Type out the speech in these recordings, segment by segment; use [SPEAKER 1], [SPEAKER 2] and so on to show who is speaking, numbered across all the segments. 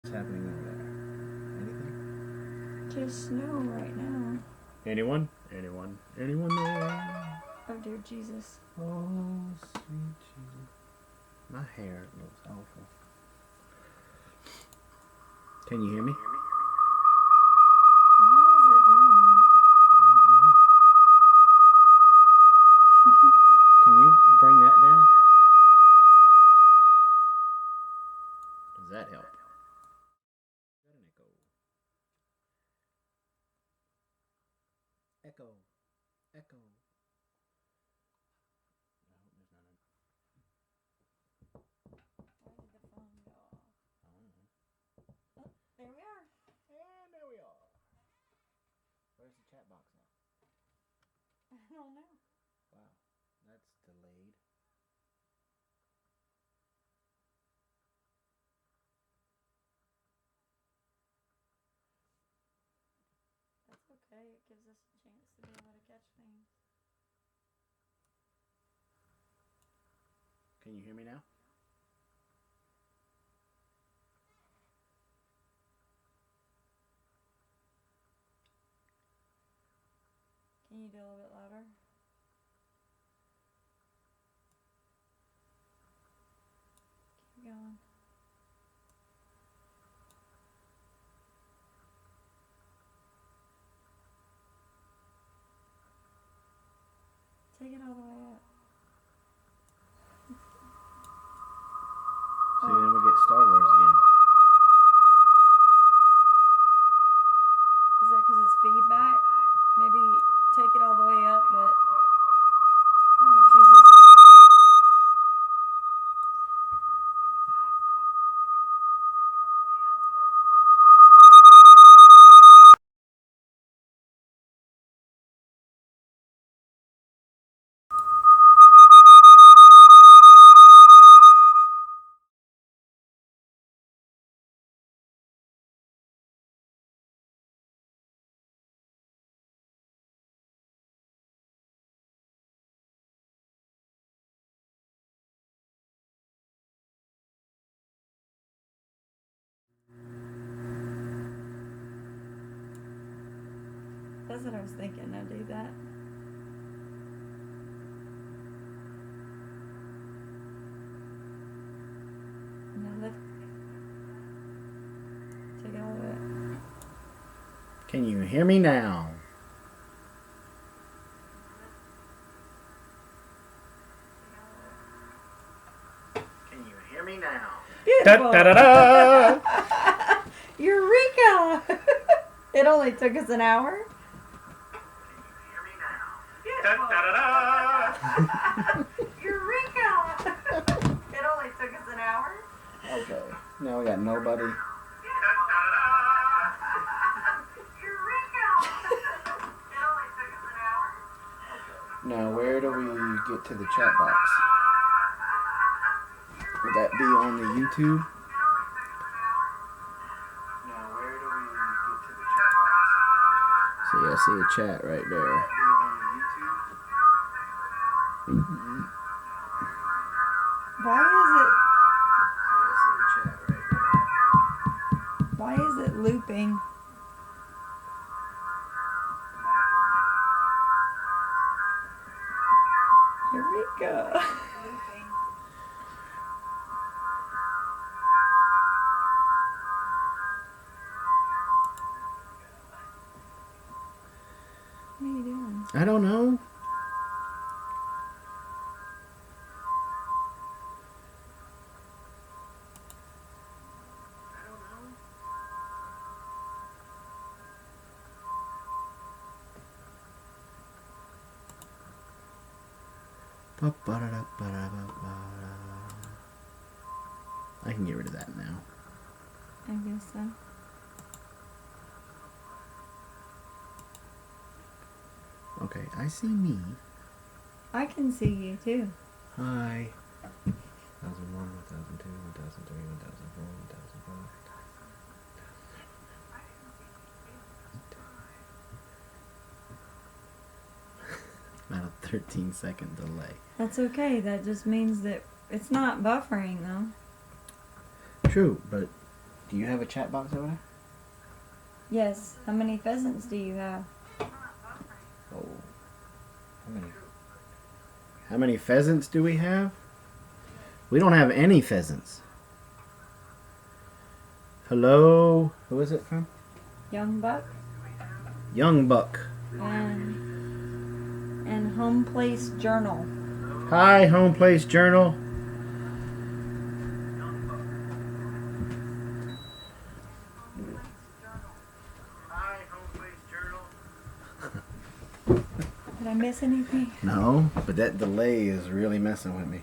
[SPEAKER 1] What's happening over there? Anything?
[SPEAKER 2] Just snow right now.
[SPEAKER 1] Anyone? Anyone? Anyone there?
[SPEAKER 2] Oh dear Jesus.
[SPEAKER 1] Oh, sweet Jesus. My hair looks awful. Can you hear me?
[SPEAKER 2] Why is it doing that?
[SPEAKER 1] Can you bring that down? Does that help? Got an echo. Echo. Echo. I hope there's not a...
[SPEAKER 2] Why did the phone go off?
[SPEAKER 1] I don't know.
[SPEAKER 2] Oh, there we are.
[SPEAKER 1] And there we are. Where's the chat box now?
[SPEAKER 2] I don't know.
[SPEAKER 1] Wow. That's delayed.
[SPEAKER 2] That's okay. It gives us a chance to be able to catch things.
[SPEAKER 1] Can you hear me now?
[SPEAKER 2] Can you do a little bit louder? Keep going. Take it all the way up.
[SPEAKER 1] See, then we get Star Wars again.
[SPEAKER 2] Is that because it's feedback? Maybe take it all the way up, but... Oh, Jesus. That's what I was thinking. I'd do that. Now lift. Take it all the way up.
[SPEAKER 1] Can you hear me now? Can you hear me now?
[SPEAKER 2] Beautiful.
[SPEAKER 1] Da, da, da, da.
[SPEAKER 2] Eureka! It only took us an hour.
[SPEAKER 1] Da, da, da, da.
[SPEAKER 2] Eureka! It only took us an hour.
[SPEAKER 1] Okay, now we got nobody.
[SPEAKER 2] Eureka! It only took us an hour.
[SPEAKER 1] Now, where do we get to the chat box? Would that be on the YouTube? Now, where do we get to the chat box? See, I see a chat right there.
[SPEAKER 2] Why is it?
[SPEAKER 1] See, I see a chat right there.
[SPEAKER 2] Why is it looping? Eureka! What are you doing?
[SPEAKER 1] I don't know. I can get rid of that now.
[SPEAKER 2] I guess so.
[SPEAKER 1] Okay, I see me.
[SPEAKER 2] I can see you too.
[SPEAKER 1] Hi. 1001, 1002, 1003, 1004, 1005. About a 13-second delay.
[SPEAKER 2] That's okay. That just means that it's not buffering though.
[SPEAKER 1] True, but Do you have a chat box over there?
[SPEAKER 2] Yes. How many pheasants do you have?
[SPEAKER 1] Oh. How many pheasants do we have? We don't have any pheasants. Hello? Who is it from?
[SPEAKER 2] Young Buck.
[SPEAKER 1] Young Buck.
[SPEAKER 2] And Home Place Journal.
[SPEAKER 1] Hi, Home Place Journal.
[SPEAKER 2] Did I miss anything?
[SPEAKER 1] No, but that delay is really messing with me.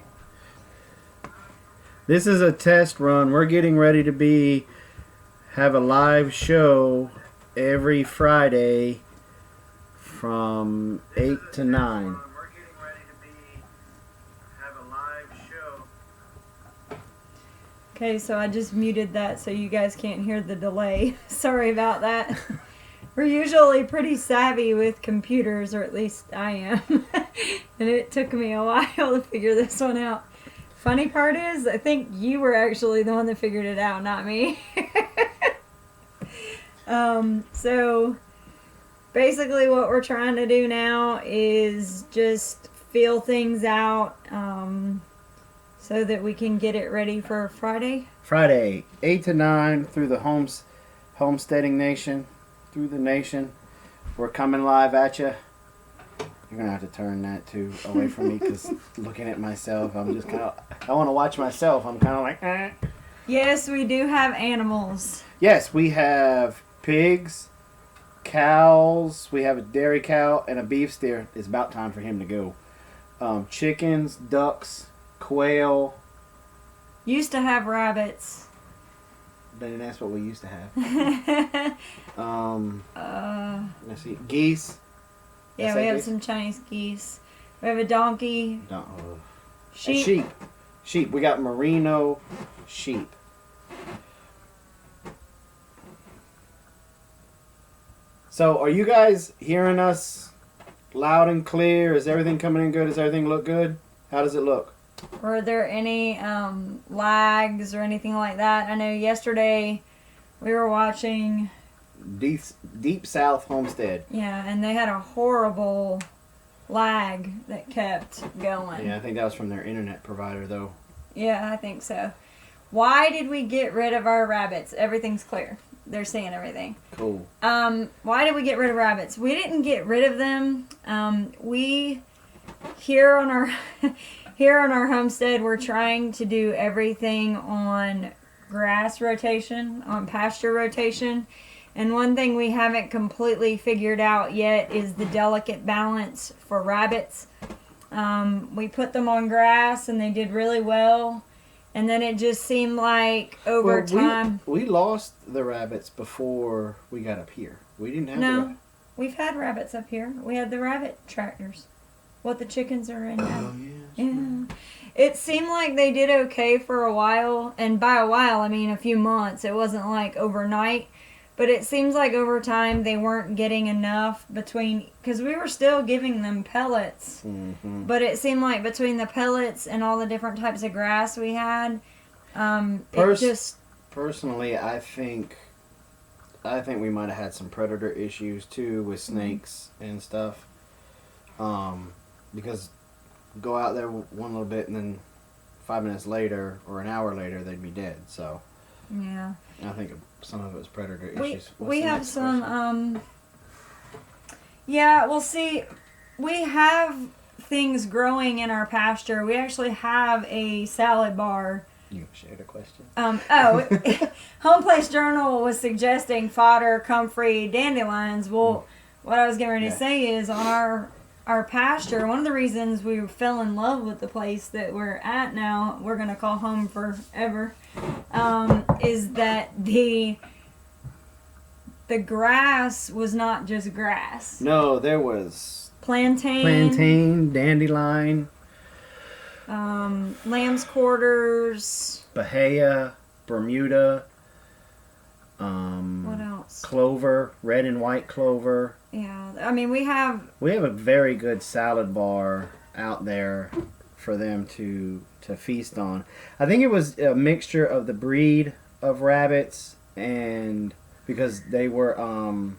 [SPEAKER 1] This is a test run. We're getting ready to have a live show every Friday from 8 to 9.
[SPEAKER 2] Okay, so I just muted that so you guys can't hear the delay. Sorry about that. We're usually pretty savvy with computers, or at least I am. And it took me a while to figure this one out. Funny part is, I think you were actually the one that figured it out, not me. So basically what we're trying to do now is just feel things out so that we can get it ready for Friday.
[SPEAKER 1] Friday, 8 to 9 through the Homesteading Nation. Through the nation. We're coming live at you. You're going to have to turn that too away from me because looking at myself, I'm just kind of, I want to watch myself. I'm kind of like, eh.
[SPEAKER 2] Yes, we do have animals.
[SPEAKER 1] Yes, we have pigs, cows, we have a dairy cow, and a beef steer. It's about time for him to go. Chickens, ducks, quail.
[SPEAKER 2] Used to have rabbits.
[SPEAKER 1] Then that's what we used to have. Let's see, geese.
[SPEAKER 2] Yeah, we have some Chinese geese. We have a donkey.
[SPEAKER 1] Sheep. Sheep. We got merino sheep. So, are you guys hearing us loud and clear? Is everything coming in good? Does everything look good? How does it look?
[SPEAKER 2] Were there any lags or anything like that? I know yesterday we were watching
[SPEAKER 1] Deep South Homestead.
[SPEAKER 2] Yeah, and they had a horrible lag that kept going.
[SPEAKER 1] Yeah, I think that was from their internet provider, though.
[SPEAKER 2] Yeah, I think so. Why did we get rid of our rabbits? Everything's clear. They're seeing everything.
[SPEAKER 1] Cool.
[SPEAKER 2] Why did we get rid of rabbits? We didn't get rid of them. We here on our homestead, we're trying to do everything on grass rotation, on pasture rotation. And one thing we haven't completely figured out yet is the delicate balance for rabbits. We put them on grass and they did really well. And then it just seemed like over time...
[SPEAKER 1] We lost the rabbits before we got up here. We didn't have
[SPEAKER 2] No, we've had rabbits up here. We had the rabbit tractors. What the chickens are in now.
[SPEAKER 1] Oh,
[SPEAKER 2] yeah. It seemed like they did okay for a while. And by a while, I mean a few months. It wasn't like overnight. But it seems like over time they weren't getting enough between... Because we were still giving them pellets.
[SPEAKER 1] Mm-hmm.
[SPEAKER 2] But it seemed like between the pellets and all the different types of grass we had,
[SPEAKER 1] Personally, I think we might have had some predator issues too with snakes and stuff. Because go out there one little bit and then 5 minutes later or an hour later they'd be dead. So
[SPEAKER 2] yeah,
[SPEAKER 1] I think some of it was predator issues.
[SPEAKER 2] We have some. Yeah, well, see, we have things growing in our pasture. We actually have a salad bar.
[SPEAKER 1] You shared a question.
[SPEAKER 2] Home Place Journal was suggesting fodder, comfrey, dandelions. Well, what I was getting ready to say is on our pasture, one of the reasons we fell in love with the place that we're at now, we're going to call home forever, is that the grass was not just grass.
[SPEAKER 1] No, there was
[SPEAKER 2] plantain,
[SPEAKER 1] dandelion,
[SPEAKER 2] lamb's quarters,
[SPEAKER 1] bahia, Bermuda,
[SPEAKER 2] what else?
[SPEAKER 1] Clover, red and white clover.
[SPEAKER 2] Yeah, I mean we have
[SPEAKER 1] a very good salad bar out there for them to feast on. I think it was a mixture of the breed of rabbits, and because they were I'm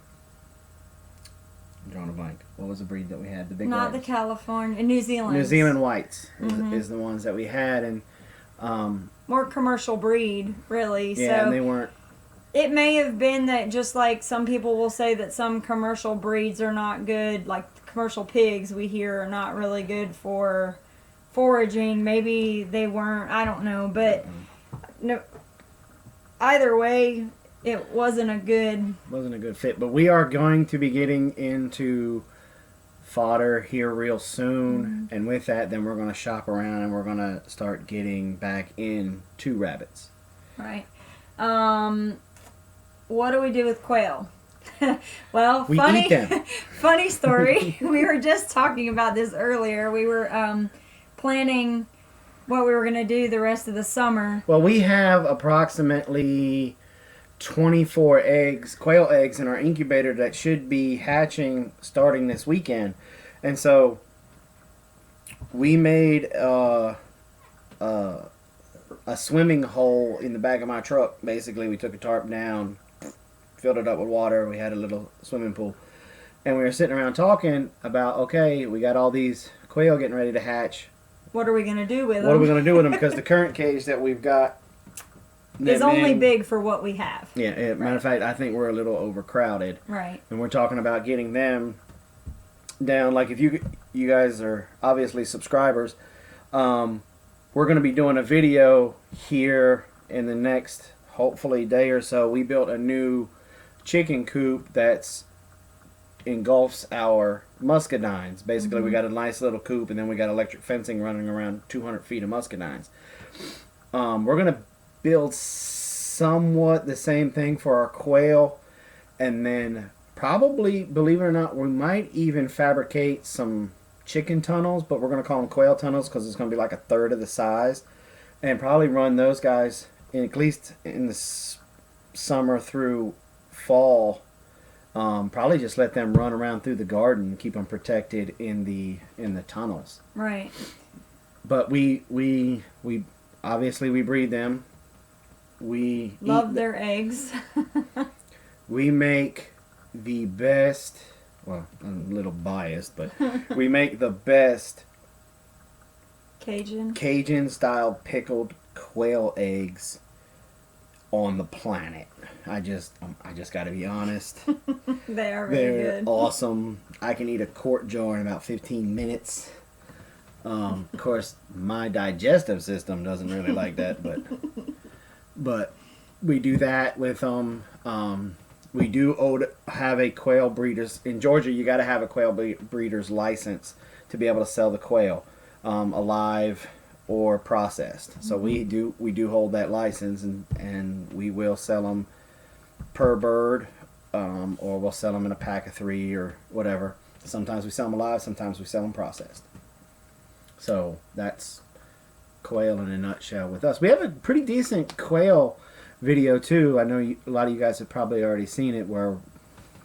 [SPEAKER 1] drawing a blank. What was the breed that we had? The big
[SPEAKER 2] Not
[SPEAKER 1] rabbits.
[SPEAKER 2] the California, New Zealand.
[SPEAKER 1] New Zealand whites
[SPEAKER 2] Mm-hmm.
[SPEAKER 1] is the ones that we had, and
[SPEAKER 2] More commercial breed, really.
[SPEAKER 1] yeah,
[SPEAKER 2] So
[SPEAKER 1] and they weren't.
[SPEAKER 2] it may have been that, just like some people will say that some commercial breeds are not good, like commercial pigs we hear are not really good for foraging. Maybe they weren't. I don't know, but no. Either way, it wasn't a good
[SPEAKER 1] fit. But we are going to be getting into fodder here real soon, and with that, then we're going to shop around and we're going to start getting back into rabbits.
[SPEAKER 2] Right. What do we do with quail? Well,
[SPEAKER 1] We eat them.
[SPEAKER 2] Funny story. We were just talking about this earlier. We were planning what we were going to do the rest of the summer.
[SPEAKER 1] Well, we have approximately 24 quail eggs in our incubator that should be hatching starting this weekend. And so we made a swimming hole in the back of my truck. Basically, we took a tarp down, filled it up with water. We had a little swimming pool. And we were sitting around talking about, okay, we got all these quail getting ready to hatch.
[SPEAKER 2] What are we going to do with them?
[SPEAKER 1] What are we going to do with them? Because the current cage that we've got
[SPEAKER 2] is only big for what we have.
[SPEAKER 1] Yeah, matter of fact, I think we're a little overcrowded.
[SPEAKER 2] Right.
[SPEAKER 1] And we're talking about getting them down. Like, if you guys are obviously subscribers, we're going to be doing a video here in the next, hopefully, day or so. We built a new chicken coop that's engulfs our muscadines. Basically, we got a nice little coop, and then we got electric fencing running around 200 feet of muscadines. We're going to build somewhat the same thing for our quail, and then probably, believe it or not, we might even fabricate some chicken tunnels, but we're going to call them quail tunnels because it's going to be like a third of the size, and probably run those guys in, at least in the summer through fall. Probably just let them run around through the garden and keep them protected in the tunnels.
[SPEAKER 2] Right.
[SPEAKER 1] But we obviously we breed them. We
[SPEAKER 2] love their eggs.
[SPEAKER 1] We make the best. Well, I'm a little biased, but we make the best Cajun style pickled quail eggs on the planet. I just got to be honest.
[SPEAKER 2] They're
[SPEAKER 1] They're
[SPEAKER 2] good.
[SPEAKER 1] awesome. I can eat a quart jar in about 15 minutes. Of course, my digestive system doesn't really like that, but we do that with them. We do have a quail breeder's in Georgia. You got to have a quail breeder's license to be able to sell the quail, alive or processed. So we do hold that license, and we will sell them per bird, or we'll sell them in a pack of 3 or whatever. Sometimes we sell them alive, sometimes we sell them processed. So that's quail in a nutshell with us. We have a pretty decent quail video too. I know a lot of you guys have probably already seen it. Where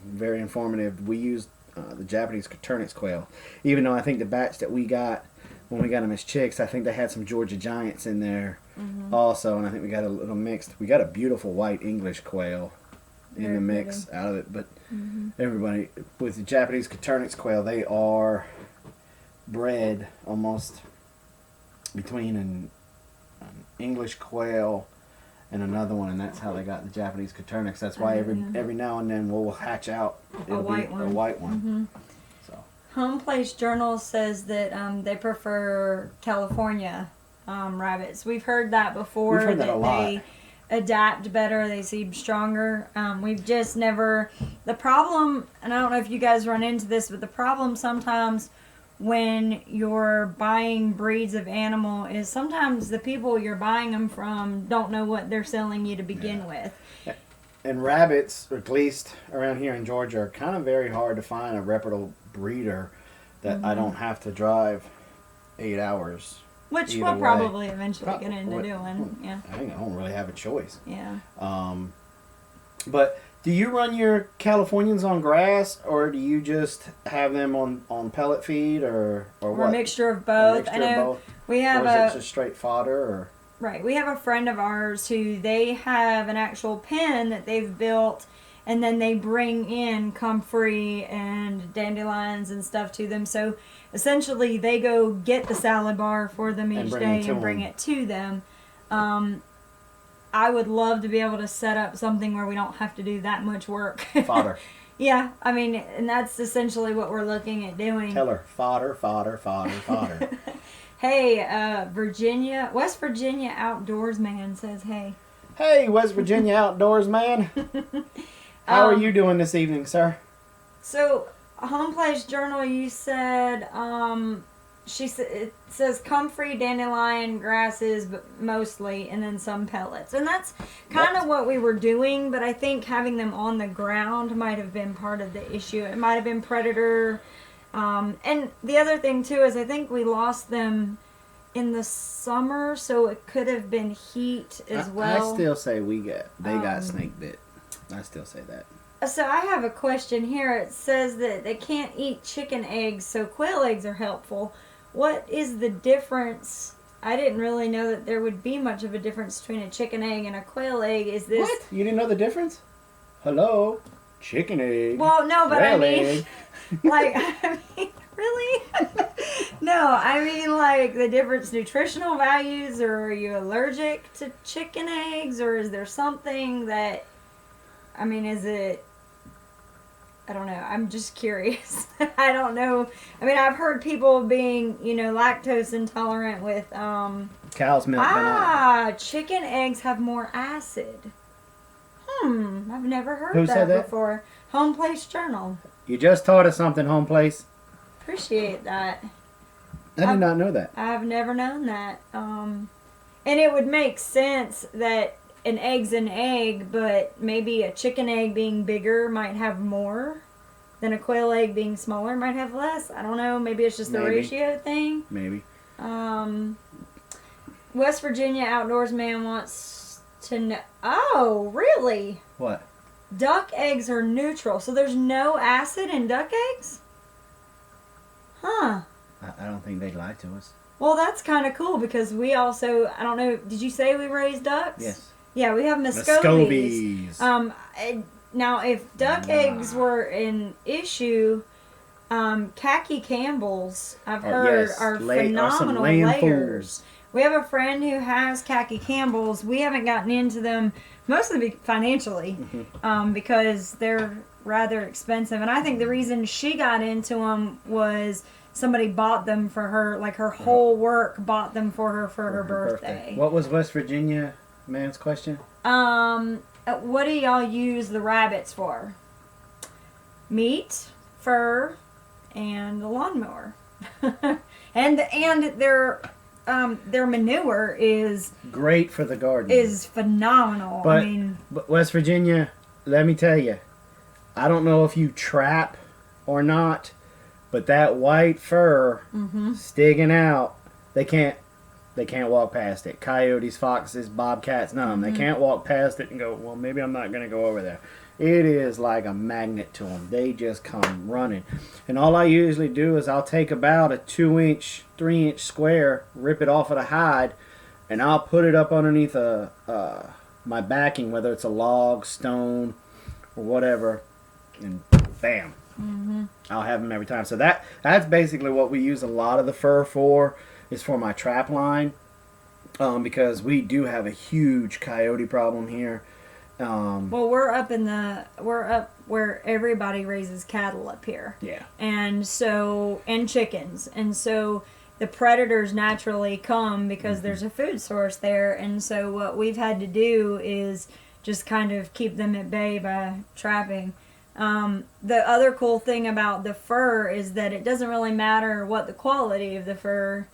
[SPEAKER 1] very informative. We used the Japanese Coturnix quail, even though I think the batch that we got when we got them as chicks, I think they had some Georgia Giants in there also, and I think we got a little mixed. We got a beautiful white English quail in the mix out of it, but everybody with the Japanese Coturnix quail, they are bred almost between an English quail and another one, and that's how they got the Japanese Coturnix. That's why every now and then we'll hatch out
[SPEAKER 2] a white one.
[SPEAKER 1] So
[SPEAKER 2] Home Place Journal says that they prefer California rabbits. We've heard that before.
[SPEAKER 1] We've heard that a lot.
[SPEAKER 2] They adapt better. They seem stronger. We've just never. The problem, and I don't know if you guys run into this, but the problem sometimes when you're buying breeds of animal is sometimes the people you're buying them from don't know what they're selling you to begin with.
[SPEAKER 1] And rabbits, at least around here in Georgia, are kind of very hard to find a reputable breeder that I don't have to drive 8 hours.
[SPEAKER 2] Which we'll probably eventually get into doing. Yeah.
[SPEAKER 1] I think I don't really have a choice.
[SPEAKER 2] Yeah.
[SPEAKER 1] But do you run your Californians on grass, or do you just have them on pellet feed, or what?
[SPEAKER 2] Or a mixture of both. I know we have
[SPEAKER 1] or is it just straight fodder, or?
[SPEAKER 2] Right. We have a friend of ours who they have an actual pen that they've built, and then they bring in comfrey and dandelions and stuff to them. So essentially, they go get the salad bar for them each day and bring it to them. I would love to be able to set up something where we don't have to do that much work.
[SPEAKER 1] Fodder.
[SPEAKER 2] Yeah, I mean, and that's essentially what we're looking at doing.
[SPEAKER 1] Tell her, fodder, fodder, fodder, fodder.
[SPEAKER 2] Hey, West Virginia Outdoors Man says, hey.
[SPEAKER 1] Hey, West Virginia Outdoors Man. How are you doing this evening, sir?
[SPEAKER 2] So, Home Place Journal, you said, it says comfrey, dandelion, grasses, but mostly, and then some pellets. And that's kind of what we were doing, but I think having them on the ground might have been part of the issue. It might have been predator. And the other thing, too, is I think we lost them in the summer, so it could have been heat as well.
[SPEAKER 1] I still say they got snake bit. I still say that.
[SPEAKER 2] So I have a question here. It says that they can't eat chicken eggs, so quail eggs are helpful. What is the difference? I didn't really know that there would be much of a difference between a chicken egg and a quail egg. Is this...
[SPEAKER 1] What? You didn't know the difference? Hello? Chicken egg.
[SPEAKER 2] Well, no, but
[SPEAKER 1] quail
[SPEAKER 2] I mean...
[SPEAKER 1] egg.
[SPEAKER 2] Like, I mean, really? No, I mean, like, the difference nutritional values, or are you allergic to chicken eggs, or is there something that... I mean, is it... I don't know. I'm just curious. I don't know. I mean, I've heard people being, lactose intolerant with,
[SPEAKER 1] cow's milk.
[SPEAKER 2] Chicken eggs have more acid. I've never heard
[SPEAKER 1] Who said that
[SPEAKER 2] before. Home Place Journal.
[SPEAKER 1] You just taught us something, Home Place.
[SPEAKER 2] Appreciate that.
[SPEAKER 1] I did not know that.
[SPEAKER 2] I've never known that. And it would make sense that an egg's an egg, but maybe a chicken egg being bigger might have more than a quail egg being smaller might have less. I don't know. Maybe it's just the ratio thing.
[SPEAKER 1] Maybe.
[SPEAKER 2] West Virginia Outdoors Man wants to know. Oh, really?
[SPEAKER 1] What?
[SPEAKER 2] Duck eggs are neutral, so there's no acid in duck eggs? Huh.
[SPEAKER 1] I don't think they'd lie to us.
[SPEAKER 2] Well, that's kind of cool because we also, I don't know, did you say we raise ducks?
[SPEAKER 1] Yes.
[SPEAKER 2] Yeah, we have Muscovies. Now, if duck eggs were an issue, khaki Campbell's, I've heard, are phenomenal layers. We have a friend who has khaki Campbell's. We haven't gotten into them, mostly financially, because they're rather expensive. And I think the reason she got into them was somebody bought them for her, like her whole work bought them for her birthday.
[SPEAKER 1] What was West Virginia Man's question?
[SPEAKER 2] What do y'all use the rabbits for? Meat, fur, and the lawnmower. and their manure is
[SPEAKER 1] great for the garden.
[SPEAKER 2] Is phenomenal.
[SPEAKER 1] But West Virginia, let me tell you, I don't know if you trap or not, but that white fur sticking out, they can't walk past it. Coyotes, foxes, bobcats, none of them. They can't walk past it and go, well, maybe I'm not going to go over there. It is like a magnet to them. They just come running. And all I usually do is I'll take about a 2-inch, 3-inch square, rip it off of the hide, and I'll put it up underneath my backing, whether it's a log, stone, or whatever, and bam. I'll have them every time. So that's basically what we use a lot of the fur for, is for my trap line, because we do have a huge coyote problem here.
[SPEAKER 2] Well, we're up where everybody raises cattle up here.
[SPEAKER 1] Yeah.
[SPEAKER 2] And chickens. And so the predators naturally come because there's a food source there. And so what we've had to do is just kind of keep them at bay by trapping. The other cool thing about the fur is that it doesn't really matter what the quality of the fur,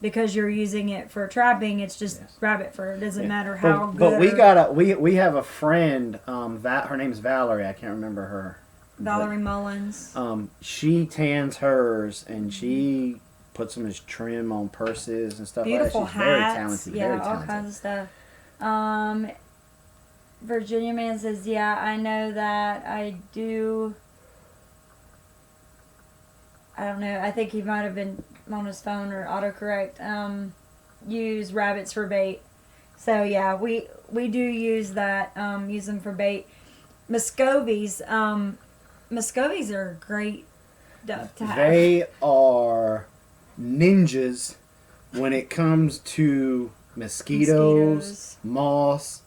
[SPEAKER 2] because you're using it for trapping. It's just rabbit fur. It doesn't matter how good.
[SPEAKER 1] But we have a friend. Her name's Valerie. I can't remember her.
[SPEAKER 2] Valerie Mullins.
[SPEAKER 1] She tans hers and she puts them as trim on purses and stuff.
[SPEAKER 2] Beautiful
[SPEAKER 1] like that. She's
[SPEAKER 2] hats.
[SPEAKER 1] Very talented.
[SPEAKER 2] Yeah,
[SPEAKER 1] very
[SPEAKER 2] all
[SPEAKER 1] talented.
[SPEAKER 2] kinds of stuff. Virginia Man says, yeah, I know that. I do. I don't know. I think he might have been on his phone or autocorrect. Use rabbits for bait. So yeah, we do use that. Use them for bait. Muscovies. Muscovies are great duck to have.
[SPEAKER 1] They are ninjas when it comes to mosquitoes. Moss,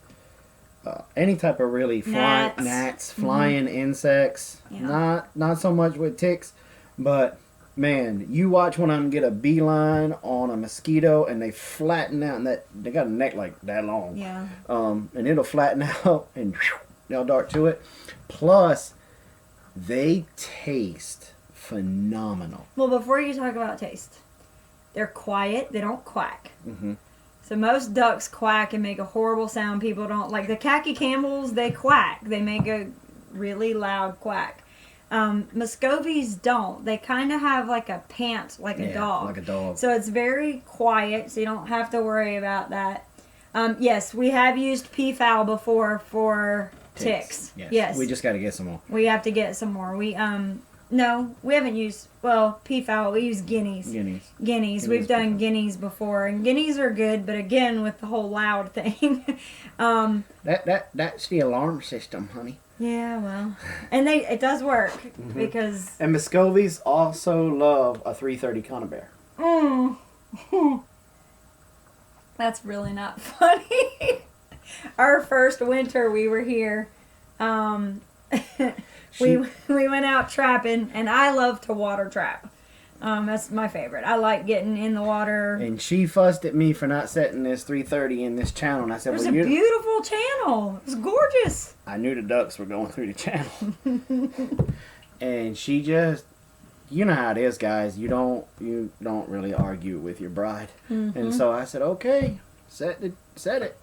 [SPEAKER 1] any type of really flying gnats, flying insects. Yeah. Not so much with ticks, but man, you watch one of them get a beeline on a mosquito and they flatten out, and that they got a neck like that long.
[SPEAKER 2] Yeah.
[SPEAKER 1] And it'll flatten out and they'll dart to it. Plus, they taste phenomenal.
[SPEAKER 2] Well, before you talk about taste, they're quiet. They don't quack.
[SPEAKER 1] Mm-hmm.
[SPEAKER 2] So most ducks quack and make a horrible sound. People don't like the khaki Campbells. They quack. They make a really loud quack. Muscovies don't. They kind of have like a pant, like a dog.
[SPEAKER 1] Like a dog.
[SPEAKER 2] So it's very quiet. So you don't have to worry about that. Yes, we have used peafowl before for ticks. Yes.
[SPEAKER 1] We just got to get some more.
[SPEAKER 2] We have to get some more. No, we haven't used, peafowl. We use guineas. Guineas. We've done guineas before, and guineas are good, but again, with the whole loud thing.
[SPEAKER 1] That's the alarm system, honey.
[SPEAKER 2] Yeah, well, and it does work because.
[SPEAKER 1] And Muscovies also love a 330 conibear.
[SPEAKER 2] That's really not funny. Our first winter we were here, we went out trapping, and I love to water trap. That's my favorite. I like getting in the water.
[SPEAKER 1] And she fussed at me for not setting this 330 in this channel, and I said,
[SPEAKER 2] "It was a beautiful channel. It was gorgeous."
[SPEAKER 1] I knew the ducks were going through the channel, and she just, you know how it is, guys. You don't really argue with your bride, and so I said, "Okay, set it."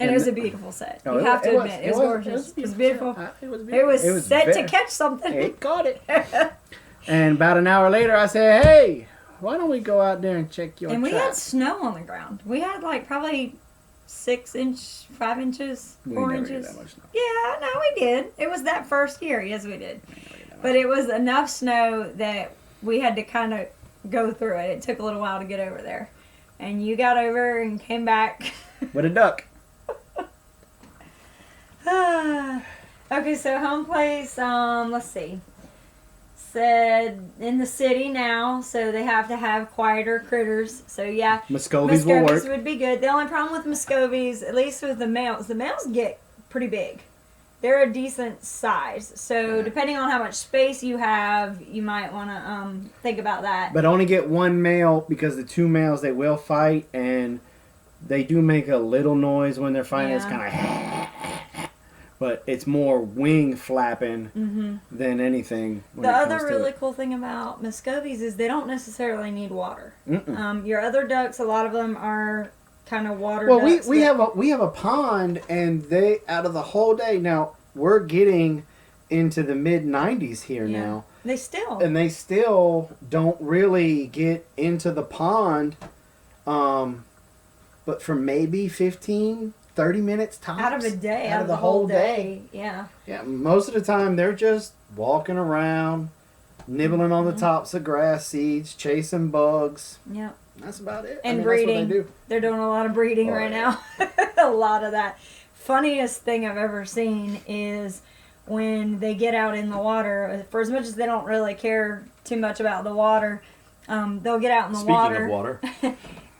[SPEAKER 2] And it was a beautiful set. You have to admit, it was gorgeous. It was beautiful. It was set to catch something.
[SPEAKER 1] It caught it. And about an hour later, I said, "Hey, why don't we go out there and check your trap?"
[SPEAKER 2] And we had snow on the ground. We had like probably 5 inches, 4 inches.
[SPEAKER 1] We never get that much snow.
[SPEAKER 2] Yeah, no, we did. It was that first year. Yes, we did. But it was enough snow that we had to kind of go through it. It took a little while to get over there. And you got over and came back.
[SPEAKER 1] With a duck.
[SPEAKER 2] Okay, so home place, let's see. Said in the city now, so they have to have quieter critters. So yeah,
[SPEAKER 1] Muscovies will work.
[SPEAKER 2] Would be good. The only problem with Muscovies, at least with the males get pretty big. They're a decent size. So depending on how much space you have, you might want to think about that.
[SPEAKER 1] But only get one male, because the two males, they will fight, and they do make a little noise when they're fighting. Yeah. It's kind of but it's more wing flapping than anything.
[SPEAKER 2] The other really cool thing about Muscovies is they don't necessarily need water. Your other ducks, a lot of them are kind of water ducks.
[SPEAKER 1] Well, we have a pond, and they, out of the whole day, now we're getting into the mid-90s here now.
[SPEAKER 2] They
[SPEAKER 1] still don't really get into the pond, but for maybe 15-30 minutes tops.
[SPEAKER 2] Out of a day. Out of the whole day. Yeah.
[SPEAKER 1] Yeah, most of the time they're just walking around, nibbling on the tops of grass seeds, chasing bugs.
[SPEAKER 2] Yeah.
[SPEAKER 1] That's about it.
[SPEAKER 2] And breeding.
[SPEAKER 1] That's what they do.
[SPEAKER 2] They're doing a lot of breeding right now. A lot of that. Funniest thing I've ever seen is when they get out in the water, for as much as they don't really care too much about the water, they'll get out in the water.
[SPEAKER 1] Speaking of water.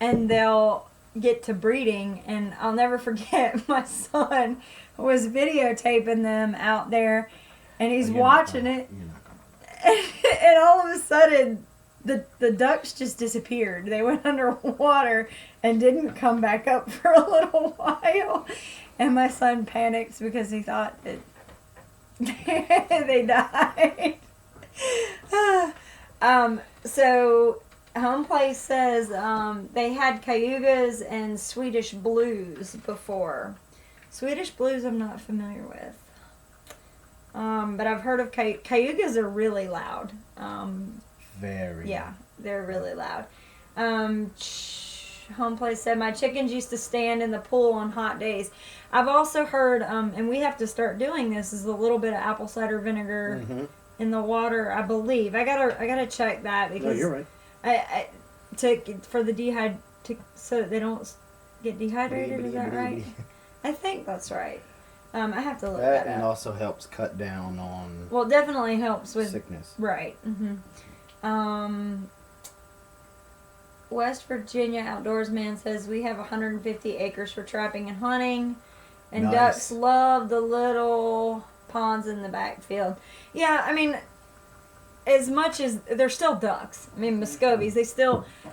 [SPEAKER 2] And they'll get to breeding, and I'll never forget, my son was videotaping them out there, and he's watching it, and all of a sudden the ducks just disappeared. They went underwater and didn't come back up for a little while, and my son panics because he thought that they died. So Home Place says they had cayugas and Swedish blues before. Swedish blues I'm not familiar with. But I've heard of cayugas are really loud.
[SPEAKER 1] Very.
[SPEAKER 2] Yeah, they're really loud. Home Place said, my chickens used to stand in the pool on hot days. I've also heard, and we have to start doing this, is a little bit of apple cider vinegar in the water, I believe. I gotta check that because
[SPEAKER 1] you're right.
[SPEAKER 2] For the so that they don't get dehydrated. Is that right? I think that's right. I have to look
[SPEAKER 1] That
[SPEAKER 2] that
[SPEAKER 1] and
[SPEAKER 2] up.
[SPEAKER 1] also helps cut down on
[SPEAKER 2] Well, it definitely helps with
[SPEAKER 1] sickness.
[SPEAKER 2] Right. West Virginia Outdoorsman says we have 150 acres for trapping and hunting, and
[SPEAKER 1] Nice.
[SPEAKER 2] ducks love the little ponds in the backfield. Yeah, I mean, as much as they're still ducks. I mean, Muscovies,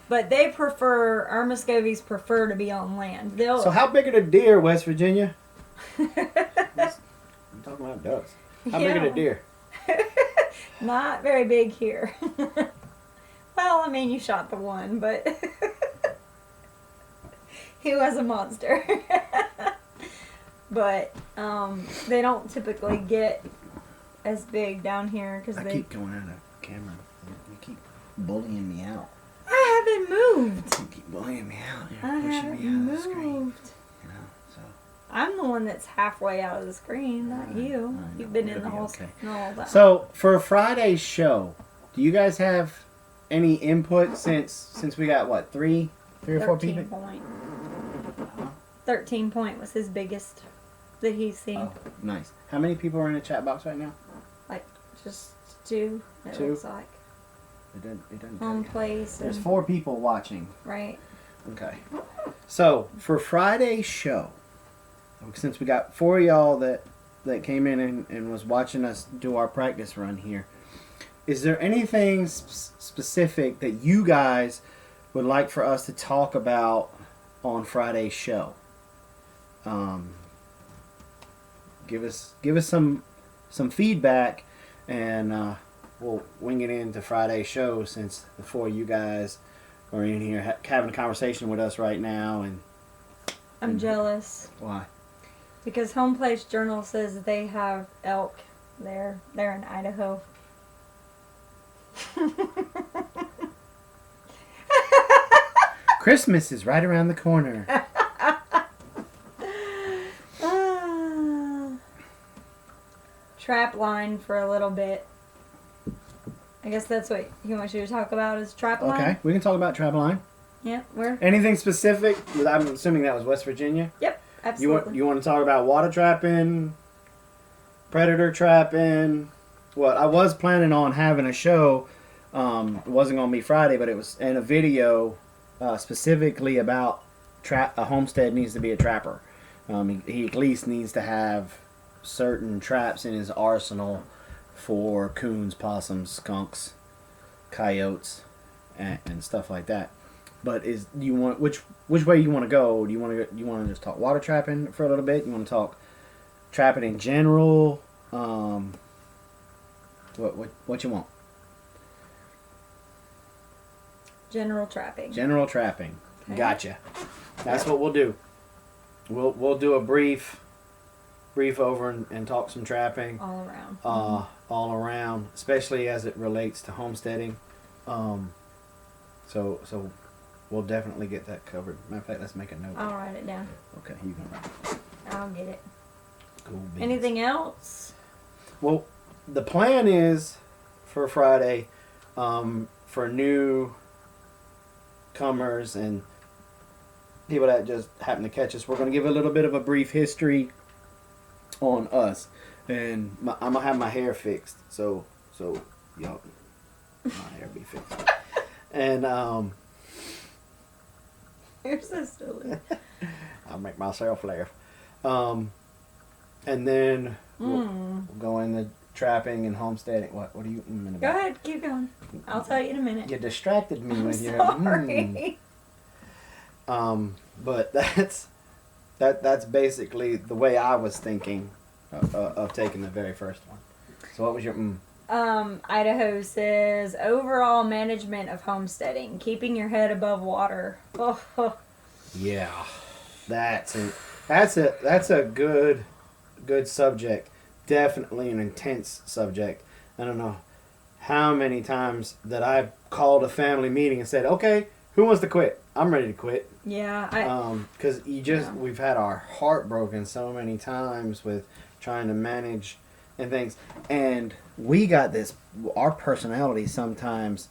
[SPEAKER 2] but our Muscovies prefer to be on land.
[SPEAKER 1] So how big are the deer, West Virginia? I'm talking about ducks. How big are the deer?
[SPEAKER 2] Not very big here. Well, I mean, you shot the one, but he was a monster. But they don't typically get as big down here because
[SPEAKER 1] I keep going out of camera. You keep bullying me out.
[SPEAKER 2] I haven't moved.
[SPEAKER 1] You keep bullying me out. You're
[SPEAKER 2] I
[SPEAKER 1] pushing
[SPEAKER 2] haven't
[SPEAKER 1] me out
[SPEAKER 2] moved.
[SPEAKER 1] of the screen. You know, so.
[SPEAKER 2] I'm the one that's halfway out of the screen, not you. You've been in the whole
[SPEAKER 1] okay.
[SPEAKER 2] no, that.
[SPEAKER 1] So for Friday's show, do you guys have any input since we got what three or four people?
[SPEAKER 2] 13 point was his biggest that he's seen.
[SPEAKER 1] Oh, nice. How many people are in the chat box right now?
[SPEAKER 2] Like just two. It
[SPEAKER 1] Two?
[SPEAKER 2] looks like
[SPEAKER 1] It doesn't.
[SPEAKER 2] home place.
[SPEAKER 1] There's
[SPEAKER 2] and,
[SPEAKER 1] 4 people watching.
[SPEAKER 2] right.
[SPEAKER 1] Okay. So for Friday's show, since we got 4 of y'all that came in and was watching us do our practice run here, is there anything specific that you guys would like for us to talk about on Friday's show? Give us some feedback, and we'll wing it into Friday's show since the 4 of you guys are in here having a conversation with us right now. And
[SPEAKER 2] I'm jealous
[SPEAKER 1] why?
[SPEAKER 2] because Home Place Journal says that they have elk there. They're in Idaho.
[SPEAKER 1] Christmas is right around the corner.
[SPEAKER 2] Trap line for a little bit. I guess that's what he wants you to talk about is trap line.
[SPEAKER 1] Okay, we can talk about trap line.
[SPEAKER 2] Yep, where?
[SPEAKER 1] Anything specific? I'm assuming that was West Virginia.
[SPEAKER 2] Yep, absolutely.
[SPEAKER 1] You want to talk about water trapping, predator trapping? Well, I was planning on having a show. It wasn't going to be Friday, but it was in a video specifically about a homestead needs to be a trapper. He at least needs to have certain traps in his arsenal for coons, possums, skunks, coyotes, and stuff like that. But which way you want to go? Do you want to just talk water trapping for a little bit? You want to talk trapping in general? What you want?
[SPEAKER 2] General trapping.
[SPEAKER 1] General trapping.
[SPEAKER 2] Okay.
[SPEAKER 1] Gotcha. That's what we'll do. We'll do a brief over and talk some trapping.
[SPEAKER 2] All around.
[SPEAKER 1] All around, especially as it relates to homesteading. So we'll definitely get that covered. Matter of fact, let's make a note.
[SPEAKER 2] I'll write it down.
[SPEAKER 1] Okay, you can write it.
[SPEAKER 2] I'll get it.
[SPEAKER 1] Cool beans.
[SPEAKER 2] Anything else?
[SPEAKER 1] Well, the plan is for Friday, for new comers and people that just happen to catch us, we're going to give a little bit of a brief history on us, and I'm gonna have my hair fixed, so y'all, my hair be fixed, and
[SPEAKER 2] You're so silly.
[SPEAKER 1] I'll make myself laugh, and then we'll go into trapping and homesteading. What are you?
[SPEAKER 2] Go ahead, keep going. I'll tell you in a minute.
[SPEAKER 1] You distracted me
[SPEAKER 2] I'm
[SPEAKER 1] with your.
[SPEAKER 2] sorry.
[SPEAKER 1] But that's basically the way I was thinking of taking the very first one. So what was your
[SPEAKER 2] Idaho says overall management of homesteading, keeping your head above water. Oh.
[SPEAKER 1] Yeah, that's a good subject. Definitely an intense subject. I don't know how many times that I've called a family meeting and said, "Okay, who wants to quit? I'm ready to quit."
[SPEAKER 2] Yeah,
[SPEAKER 1] because we've had our heart broken so many times with trying to manage and things, and we got our personality sometimes,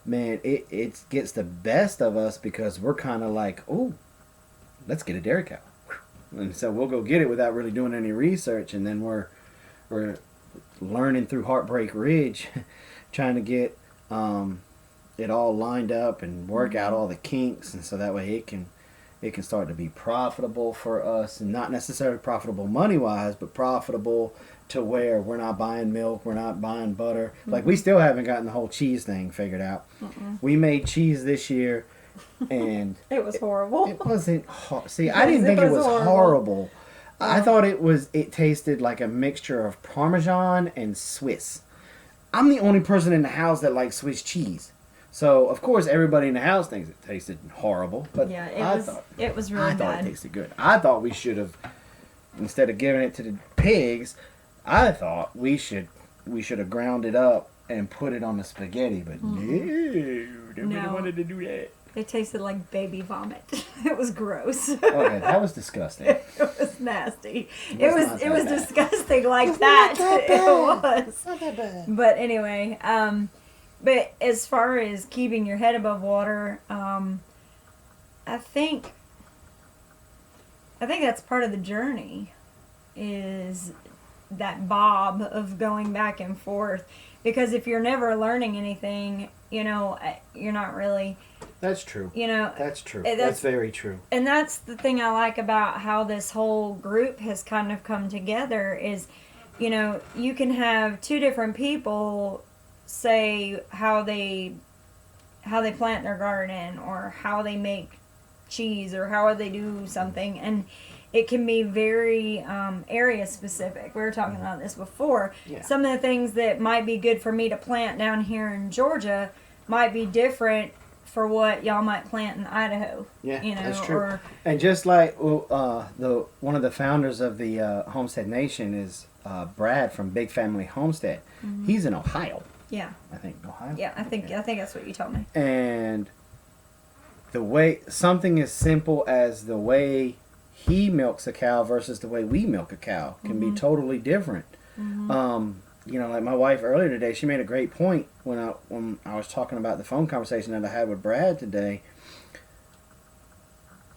[SPEAKER 1] man, it gets the best of us because we're kind of like, oh, let's get a dairy cow. And so we'll go get it without really doing any research, and then we're learning through Heartbreak Ridge, trying to get it all lined up and work out all the kinks, and so that way it can start to be profitable for us, and not necessarily profitable money wise, but profitable to where we're not buying milk, we're not buying butter. Like, we still haven't gotten the whole cheese thing figured out. We made cheese this year, and
[SPEAKER 2] it was horrible.
[SPEAKER 1] It wasn't. See, I didn't think it was horrible. I thought it tasted like a mixture of Parmesan and Swiss. I'm the only person in the house that likes Swiss cheese. So, of course, everybody in the house thinks it tasted horrible. But
[SPEAKER 2] yeah, it was really bad.
[SPEAKER 1] I thought it tasted good. I thought we should have, instead of giving it to the pigs, I thought we should have ground it up and put it on the spaghetti. But nobody wanted to do that.
[SPEAKER 2] It tasted like baby vomit. It was gross.
[SPEAKER 1] Okay, that was disgusting.
[SPEAKER 2] It was nasty. It was disgusting like that. It was.
[SPEAKER 1] Not that bad.
[SPEAKER 2] But anyway, but as far as keeping your head above water, I think that's part of the journey, is that bob of going back and forth. Because if you're never learning anything, you're not really.
[SPEAKER 1] That's true. That's true. That's very true.
[SPEAKER 2] And that's the thing I like about how this whole group has kind of come together is, you can have two different people say how they plant their garden, or how they make cheese, or how they do something, and it can be very area specific. We were talking about this before.
[SPEAKER 1] Yeah.
[SPEAKER 2] Some of the things that might be good for me to plant down here in Georgia might be different for what y'all might plant in Idaho.
[SPEAKER 1] Yeah, that's true. And just like one of the founders of the Homestead Nation is Brad from Big Family Homestead. Mm-hmm. He's in Ohio.
[SPEAKER 2] Yeah.
[SPEAKER 1] I think Ohio.
[SPEAKER 2] Yeah, I think that's what you told me.
[SPEAKER 1] And the way something as simple as the way he milks a cow versus the way we milk a cow can be totally different. Mm-hmm. Like my wife earlier today, she made a great point when I was talking about the phone conversation that I had with Brad today.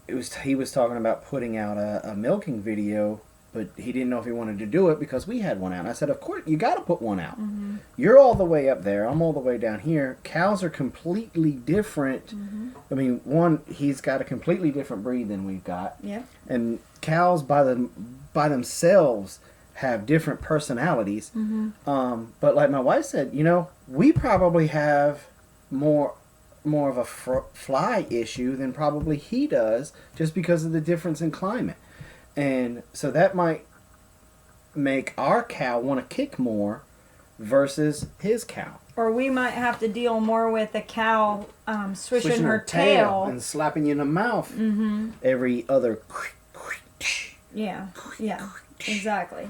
[SPEAKER 1] He was talking about putting out a milking video, but he didn't know if he wanted to do it because we had one out. And I said, of course, you got to put one out. Mm-hmm. You're all the way up there. I'm all the way down here. Cows are completely different. Mm-hmm. I mean, he's got a completely different breed than we've got.
[SPEAKER 2] Yeah.
[SPEAKER 1] And cows by themselves have different personalities. Mm-hmm. But like my wife said, we probably have more of a fly issue than probably he does, just because of the difference in climate. And so that might make our cow want to kick more versus his cow.
[SPEAKER 2] Or we might have to deal more with a cow swishing her tail
[SPEAKER 1] and slapping you in the mouth every other.
[SPEAKER 2] Yeah, exactly.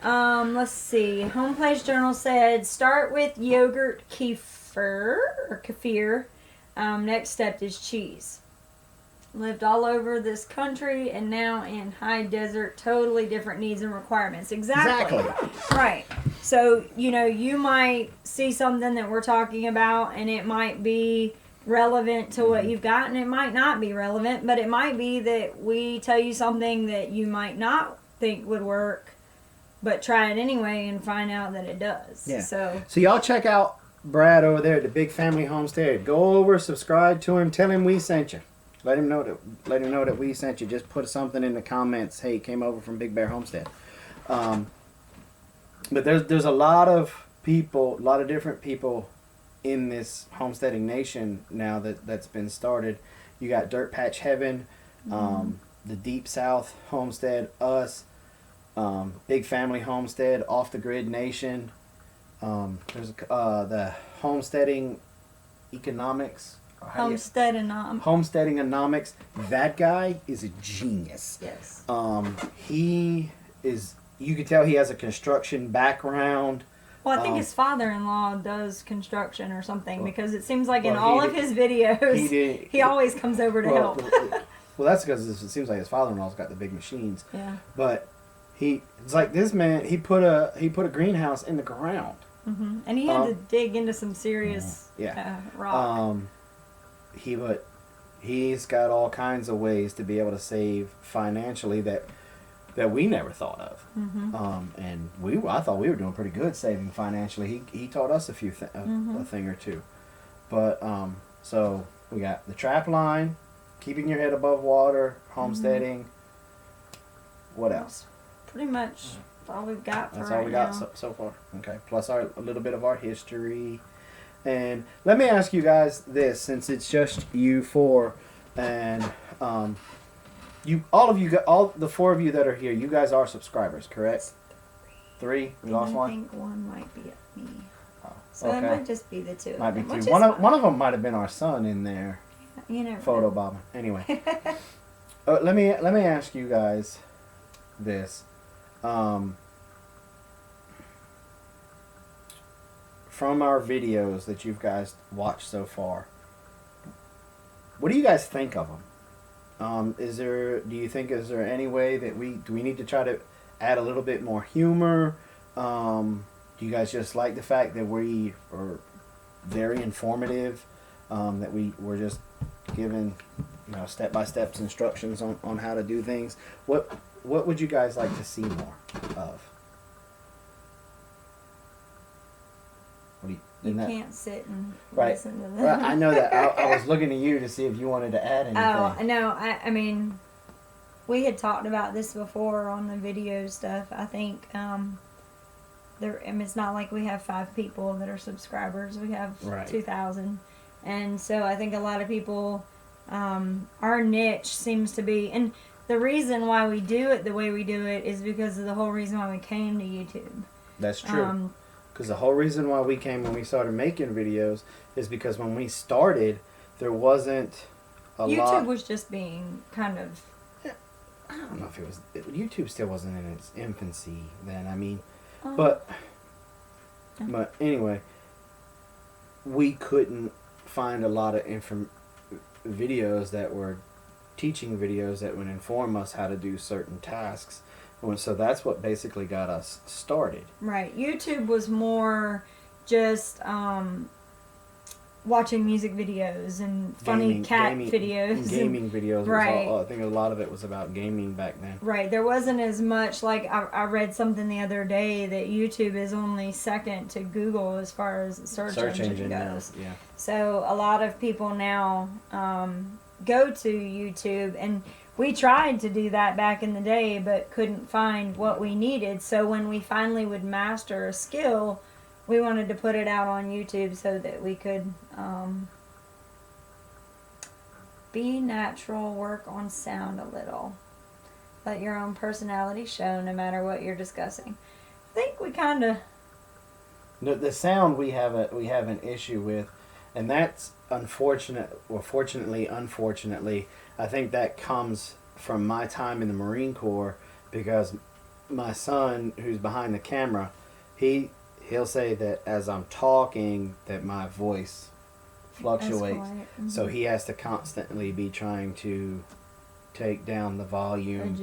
[SPEAKER 2] Let's see. Home Place Journal said, start with yogurt kefir. Next step is cheese. Lived all over this country and now in high desert, totally different needs and requirements. Exactly. Right. So, you might see something that we're talking about and it might be relevant to what you've got, and it might not be relevant, but it might be that we tell you something that you might not think would work, but try it anyway and find out that it does.
[SPEAKER 1] Yeah.
[SPEAKER 2] So
[SPEAKER 1] y'all check out Brad over there at the Big Family Homestead. Go over, subscribe to him, tell him we sent you. Let him know that we sent you. Just put something in the comments. Hey, came over from Big Bear Homestead. But there's a lot of people, a lot of different people in this homesteading nation now that's been started. You got Dirt Patch Heaven, the Deep South Homestead, us, Big Family Homestead, Off the Grid Nation. There's the Homesteading Economics. Homesteadingonomics. That guy is a genius.
[SPEAKER 2] Yes.
[SPEAKER 1] He is. You can tell he has a construction background.
[SPEAKER 2] Well, I think his father-in-law does construction or something, because it seems like in all of his videos, he always comes over to help.
[SPEAKER 1] Well, that's because it seems like his father-in-law's got the big machines.
[SPEAKER 2] Yeah.
[SPEAKER 1] But it's like this man. He put a greenhouse in the ground.
[SPEAKER 2] Mm-hmm. And he had to dig into some serious rock.
[SPEAKER 1] He he's got all kinds of ways to be able to save financially that we never thought of. And I thought we were doing pretty good saving financially. He taught us a thing or two. But so we got the trap line, keeping your head above water, homesteading. What else?
[SPEAKER 2] Pretty much all we've got for
[SPEAKER 1] That's
[SPEAKER 2] right
[SPEAKER 1] all we got
[SPEAKER 2] now.
[SPEAKER 1] so far. Okay. Plus a little bit of our history. And let me ask you guys this, since it's just you four, and all the four of you that are here, you guys are subscribers, correct? Three. We lost one.
[SPEAKER 2] I think one might be me.
[SPEAKER 1] Oh,
[SPEAKER 2] So it might just be the two.
[SPEAKER 1] Might be
[SPEAKER 2] of them,
[SPEAKER 1] two. One of them might have been our son in there.
[SPEAKER 2] You never
[SPEAKER 1] Photo
[SPEAKER 2] know.
[SPEAKER 1] bombing. Anyway, let me ask you guys this. From our videos that you guys watched so far, what do you guys think of them? Do you think is there any way that we need to try to add a little bit more humor? Do you guys just like the fact that we are very informative? That we're just giving step-by-step instructions on how to do things. What would you guys like to see more of?
[SPEAKER 2] You can't sit and
[SPEAKER 1] right.
[SPEAKER 2] listen to them.
[SPEAKER 1] Well, I know that. I was looking to you to see if you wanted to add anything.
[SPEAKER 2] Oh, no. I mean, we had talked about this before on the video stuff. I think it's not like we have 5 people that are subscribers. We have 2,000. And so I think a lot of people, our niche seems to be, and the reason why we do it the way we do it is because of the whole reason why we came to YouTube.
[SPEAKER 1] That's true. Because the whole reason why we came when we started making videos is because when we started, there wasn't a lot.
[SPEAKER 2] YouTube was just being kind of.
[SPEAKER 1] I don't know if it was. YouTube still wasn't in its infancy then. I mean, but anyway, we couldn't find a lot of videos that were teaching videos that would inform us how to do certain tasks. So that's what basically got us started. Right.
[SPEAKER 2] YouTube was more just watching music videos and funny cat videos.
[SPEAKER 1] Gaming videos.
[SPEAKER 2] Right.
[SPEAKER 1] I think a lot of it was about gaming back then.
[SPEAKER 2] Right. There wasn't as much, like I read something the other day that YouTube is only second to Google as far as search engine goes.
[SPEAKER 1] Yeah.
[SPEAKER 2] So a lot of people now go to YouTube, and we tried to do that back in the day, but couldn't find what we needed. So when we finally would master a skill, we wanted to put it out on YouTube so that we could be natural, work on sound a little. Let your own personality show no matter what you're discussing. I think we kind of...
[SPEAKER 1] The sound we have an issue with, and that's unfortunate, or fortunately, unfortunately, I think that comes from my time in the Marine Corps, because my son, who's behind the camera, he'll say that as I'm talking that my voice fluctuates. Mm-hmm. So he has to constantly be trying to take down the volume,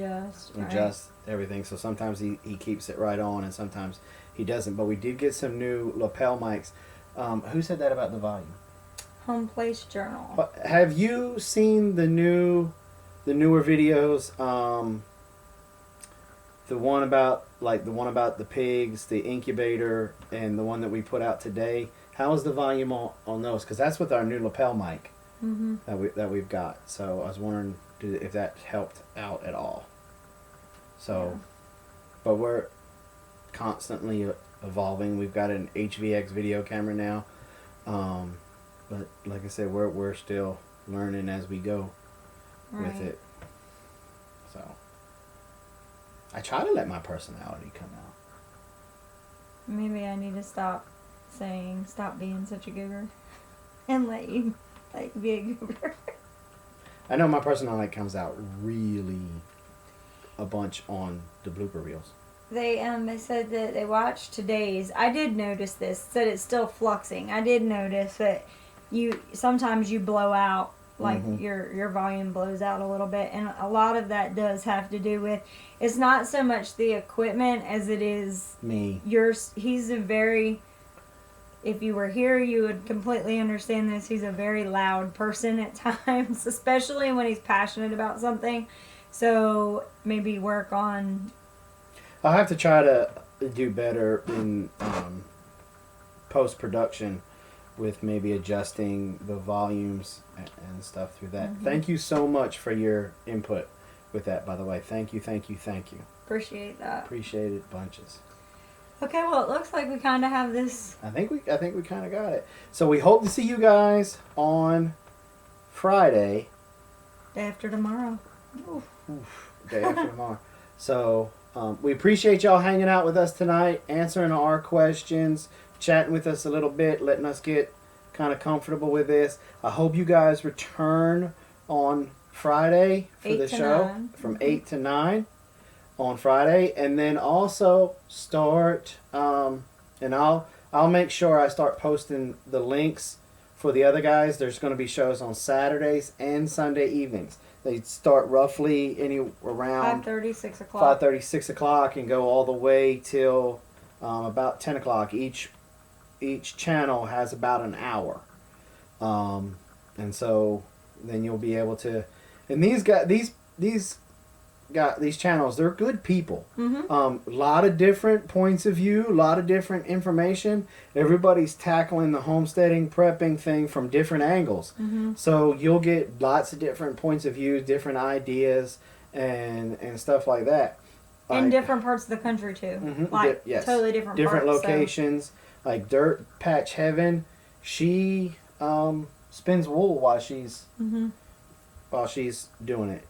[SPEAKER 1] adjust everything. So sometimes he keeps it right on, and sometimes he doesn't. But we did get some new lapel mics. Who said that about the volume?
[SPEAKER 2] Home Place Journal.
[SPEAKER 1] Have you seen the newer videos? The one about the pigs, the incubator, and the one that we put out today. How is the volume on those? Because that's with our new lapel mic that we've got. So I was wondering if that helped out at all. So, but we're constantly evolving. We've got an HVX video camera now. But like I said, we're still learning as we go with it. So I try to let my personality come out.
[SPEAKER 2] Maybe I need to stop being such a goober, and let you be a goober.
[SPEAKER 1] I know my personality comes out really a bunch on the blooper reels.
[SPEAKER 2] They said that they watched today's. I did notice this. Said it's still fluxing. I did notice that sometimes you blow out, like your volume blows out a little bit, and a lot of that does have to do with, it's not so much the equipment as it is
[SPEAKER 1] me.
[SPEAKER 2] He's a very if you were here, you would completely understand this. He's a very loud person at times, especially when he's passionate about something. So maybe work on.
[SPEAKER 1] I'll have to try to do better in post production with maybe adjusting the volumes and stuff through that.
[SPEAKER 2] Mm-hmm.
[SPEAKER 1] Thank you so much for your input with that, by the way. Thank you.
[SPEAKER 2] Appreciate that.
[SPEAKER 1] Appreciate it bunches.
[SPEAKER 2] Okay, well, it looks like we kind of have this.
[SPEAKER 1] I think we kind of got it. So we hope to see you guys on Friday.
[SPEAKER 2] Day after tomorrow.
[SPEAKER 1] Day after tomorrow. So we appreciate y'all hanging out with us tonight, answering our questions, chatting with us a little bit, letting us get kind of comfortable with this. I hope you guys return on Friday for the show
[SPEAKER 2] 9.
[SPEAKER 1] from 8 to 9 on Friday, and then also start and I'll make sure I start posting the links for the other guys. There's going to be shows on Saturdays and Sunday evenings. They start roughly around
[SPEAKER 2] 5:30, 6 o'clock.
[SPEAKER 1] 5:30, 6 o'clock, and go all the way till about 10 o'clock. Each channel has about an hour, and so then you'll be able to. And these channels, they're good people.
[SPEAKER 2] Mm-hmm.
[SPEAKER 1] A lot of different points of view, a lot of different information. Everybody's tackling the homesteading, prepping thing from different angles.
[SPEAKER 2] Mm-hmm.
[SPEAKER 1] So you'll get lots of different points of view, different ideas, and stuff like that.
[SPEAKER 2] In
[SPEAKER 1] Like,
[SPEAKER 2] different parts of the country too.
[SPEAKER 1] Mhm,
[SPEAKER 2] Like
[SPEAKER 1] yes.
[SPEAKER 2] totally different
[SPEAKER 1] different
[SPEAKER 2] parts,
[SPEAKER 1] locations. Like Dirt Patch Heaven, she spins wool while she's
[SPEAKER 2] Mm-hmm.
[SPEAKER 1] doing it.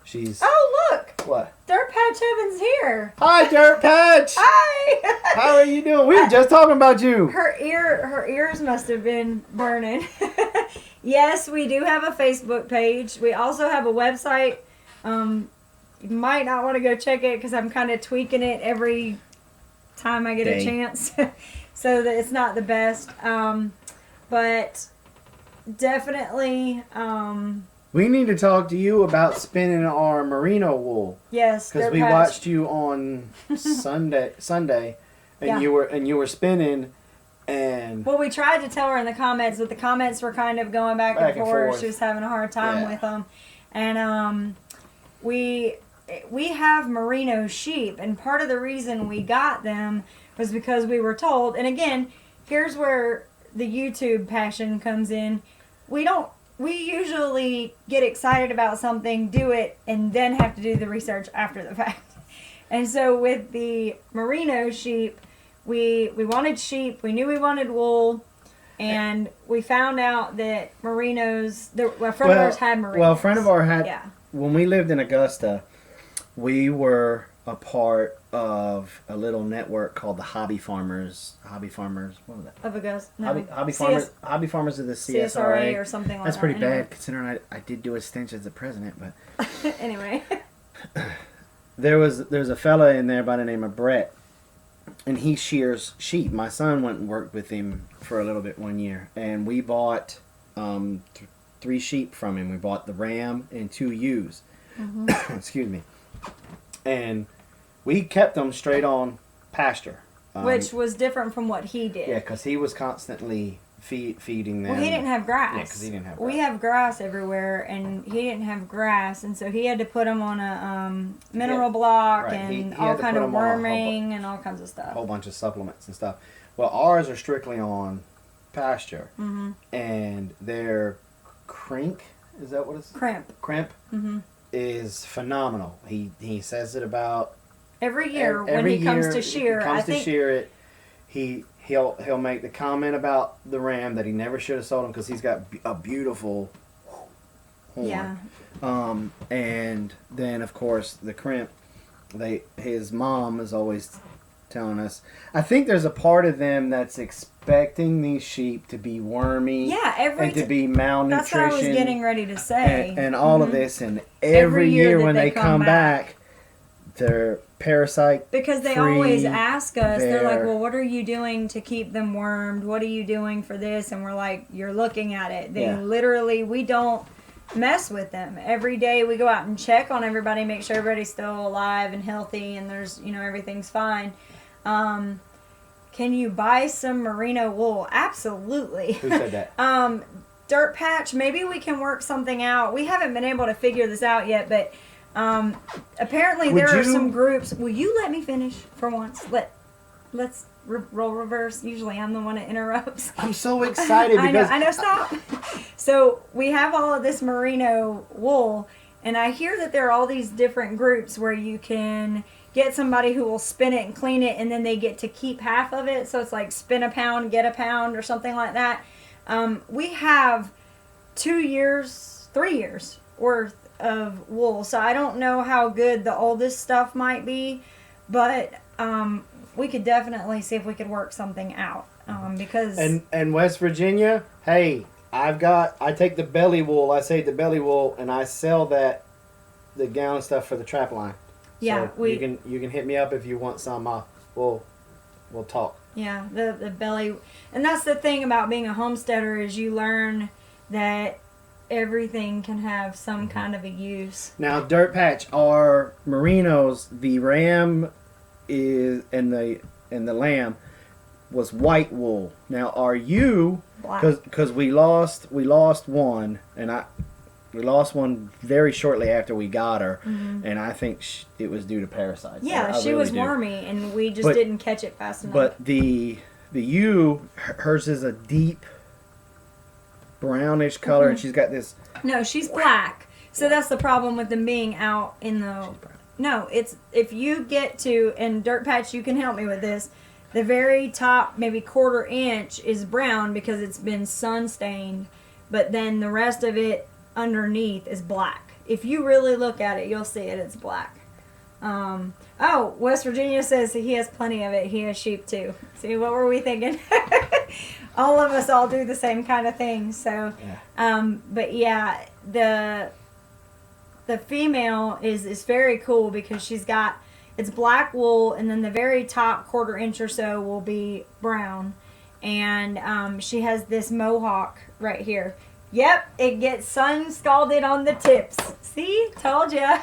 [SPEAKER 1] She's
[SPEAKER 2] Oh, look!
[SPEAKER 1] what?
[SPEAKER 2] Dirt Patch Heaven's here.
[SPEAKER 1] Hi, Dirt Patch.
[SPEAKER 2] Hi!
[SPEAKER 1] How are you doing? We were just talking about you.
[SPEAKER 2] Her ears must have been burning. Yes, we do have a Facebook page. We also have a website. You might not want to go check it because I'm kind of tweaking it every time I get a chance, so that it's not the best. But definitely,
[SPEAKER 1] We need to talk to you about spinning our merino wool.
[SPEAKER 2] yes,
[SPEAKER 1] Because
[SPEAKER 2] Dirt
[SPEAKER 1] we
[SPEAKER 2] Patch.
[SPEAKER 1] watched you on Sunday, and
[SPEAKER 2] Yeah.
[SPEAKER 1] you were spinning, and
[SPEAKER 2] Well, we tried to tell her in the comments, but the comments were kind of going back and forth. She was having a hard time
[SPEAKER 1] Yeah.
[SPEAKER 2] with them, and we have merino sheep, and part of the reason we got them was because we were told. And again, here's where the YouTube passion comes in. We usually get excited about something, do it, and then have to do the research after the fact. And so with the merino sheep, we wanted sheep, we knew we wanted wool, and we found out that merinos, a friend of ours had merinos.
[SPEAKER 1] Well, a friend of ours had,
[SPEAKER 2] Yeah.
[SPEAKER 1] when we lived in Augusta, we were a part of a little network called the Hobby Farmers, what was that?
[SPEAKER 2] Of Augusta. No.
[SPEAKER 1] Hobby Farmers of the
[SPEAKER 2] CSRA
[SPEAKER 1] CSRA.
[SPEAKER 2] or something like
[SPEAKER 1] That's
[SPEAKER 2] that.
[SPEAKER 1] pretty
[SPEAKER 2] Anyway.
[SPEAKER 1] bad considering I did do a stint as the president, but
[SPEAKER 2] Anyway.
[SPEAKER 1] there's a fella in there by the name of Brett, and he shears sheep. My son went and worked with him for a little bit one year, and we bought 3 sheep from him. We bought the ram and 2 ewes.
[SPEAKER 2] Mm-hmm.
[SPEAKER 1] Excuse me. And we kept them straight on pasture.
[SPEAKER 2] Which was different from what he did.
[SPEAKER 1] Yeah, because he was constantly feeding them.
[SPEAKER 2] Well, he didn't have grass.
[SPEAKER 1] Yeah, because he didn't have grass.
[SPEAKER 2] We have grass everywhere, and he didn't have grass, and so he had to put them on a mineral block
[SPEAKER 1] right.
[SPEAKER 2] and
[SPEAKER 1] He had
[SPEAKER 2] all
[SPEAKER 1] to
[SPEAKER 2] kind
[SPEAKER 1] put
[SPEAKER 2] of
[SPEAKER 1] 'em on a whole
[SPEAKER 2] worming and all kinds of
[SPEAKER 1] a
[SPEAKER 2] stuff.
[SPEAKER 1] whole bunch of supplements and stuff. Well, ours are strictly on pasture,
[SPEAKER 2] Mm-hmm.
[SPEAKER 1] and their crink, is that what it's?
[SPEAKER 2] Crimp.
[SPEAKER 1] Crimp
[SPEAKER 2] Mm-hmm.
[SPEAKER 1] is phenomenal. He says it about
[SPEAKER 2] Every year
[SPEAKER 1] every
[SPEAKER 2] when he comes
[SPEAKER 1] year
[SPEAKER 2] to shear,
[SPEAKER 1] he comes
[SPEAKER 2] I
[SPEAKER 1] to
[SPEAKER 2] think
[SPEAKER 1] shear it. He'll make the comment about the ram that he never should have sold him because he's got a beautiful horn.
[SPEAKER 2] yeah.
[SPEAKER 1] And then of course the crimp. His mom is always telling us. I think there's a part of them that's expecting these sheep to be wormy.
[SPEAKER 2] Yeah,
[SPEAKER 1] and to be malnutrition.
[SPEAKER 2] That's what I was getting ready to say.
[SPEAKER 1] And all of
[SPEAKER 2] Mhm.
[SPEAKER 1] this, and every year
[SPEAKER 2] that
[SPEAKER 1] when they come back, they're parasite.
[SPEAKER 2] Because they
[SPEAKER 1] free,
[SPEAKER 2] always ask us, they're like,
[SPEAKER 1] they're-
[SPEAKER 2] well, what are you doing to keep them wormed? What are you doing for this? And we're like, you're looking at it. They
[SPEAKER 1] Yeah.
[SPEAKER 2] literally, we don't mess with them. Every day we go out and check on everybody, make sure everybody's still alive and healthy and there's, everything's fine. can you buy some merino wool? Absolutely.
[SPEAKER 1] Who said that?
[SPEAKER 2] Dirt Patch, maybe we can work something out. We haven't been able to figure this out yet, but apparently there are some groups. Will you let me finish for once? Let's roll reverse. Usually I'm the one that interrupts.
[SPEAKER 1] I'm so excited because
[SPEAKER 2] I know, stop. So we have all of this merino wool, and I hear that there are all these different groups where you can get somebody who will spin it and clean it, and then they get to keep half of it. So it's like spin a pound, get a pound, or something like that. We have 3 years worth of wool. So I don't know how good the oldest stuff might be, but we could definitely see if we could work something out. Because
[SPEAKER 1] and West Virginia, hey, I take the belly wool, I save the belly wool, and I sell the gown and stuff for the trap line.
[SPEAKER 2] Yeah,
[SPEAKER 1] so you can hit me up if you want some. We'll talk.
[SPEAKER 2] Yeah, the belly, and that's the thing about being a homesteader is you learn that everything can have some kind of a use.
[SPEAKER 1] Now, Dirt Patch, are merinos, the ram is and the lamb was white wool. Now, are you, because we lost one, and we lost one very shortly after we got her, and I think it was due to parasites.
[SPEAKER 2] Yeah, she
[SPEAKER 1] really
[SPEAKER 2] was wormy, and we just didn't catch it fast enough.
[SPEAKER 1] But the hers is a deep brownish color, and she's got this.
[SPEAKER 2] No, she's black. So that's the problem with them being out in the. No, it's if you get to, and Dirt Patch, you can help me with this. The very top, maybe 1/4 inch, is brown because it's been sun stained, but then the rest of it underneath is black. If you really look at it, you'll see it. It's black. West Virginia says he has plenty of it. He has sheep too. See, what were we thinking? All of us all do the same kind of thing. So, but yeah, the female is very cool because it's black wool, and then the very top 1/4 inch or so will be brown, and she has this mohawk right here. Yep, it gets sun scalded on the tips. See? Told ya.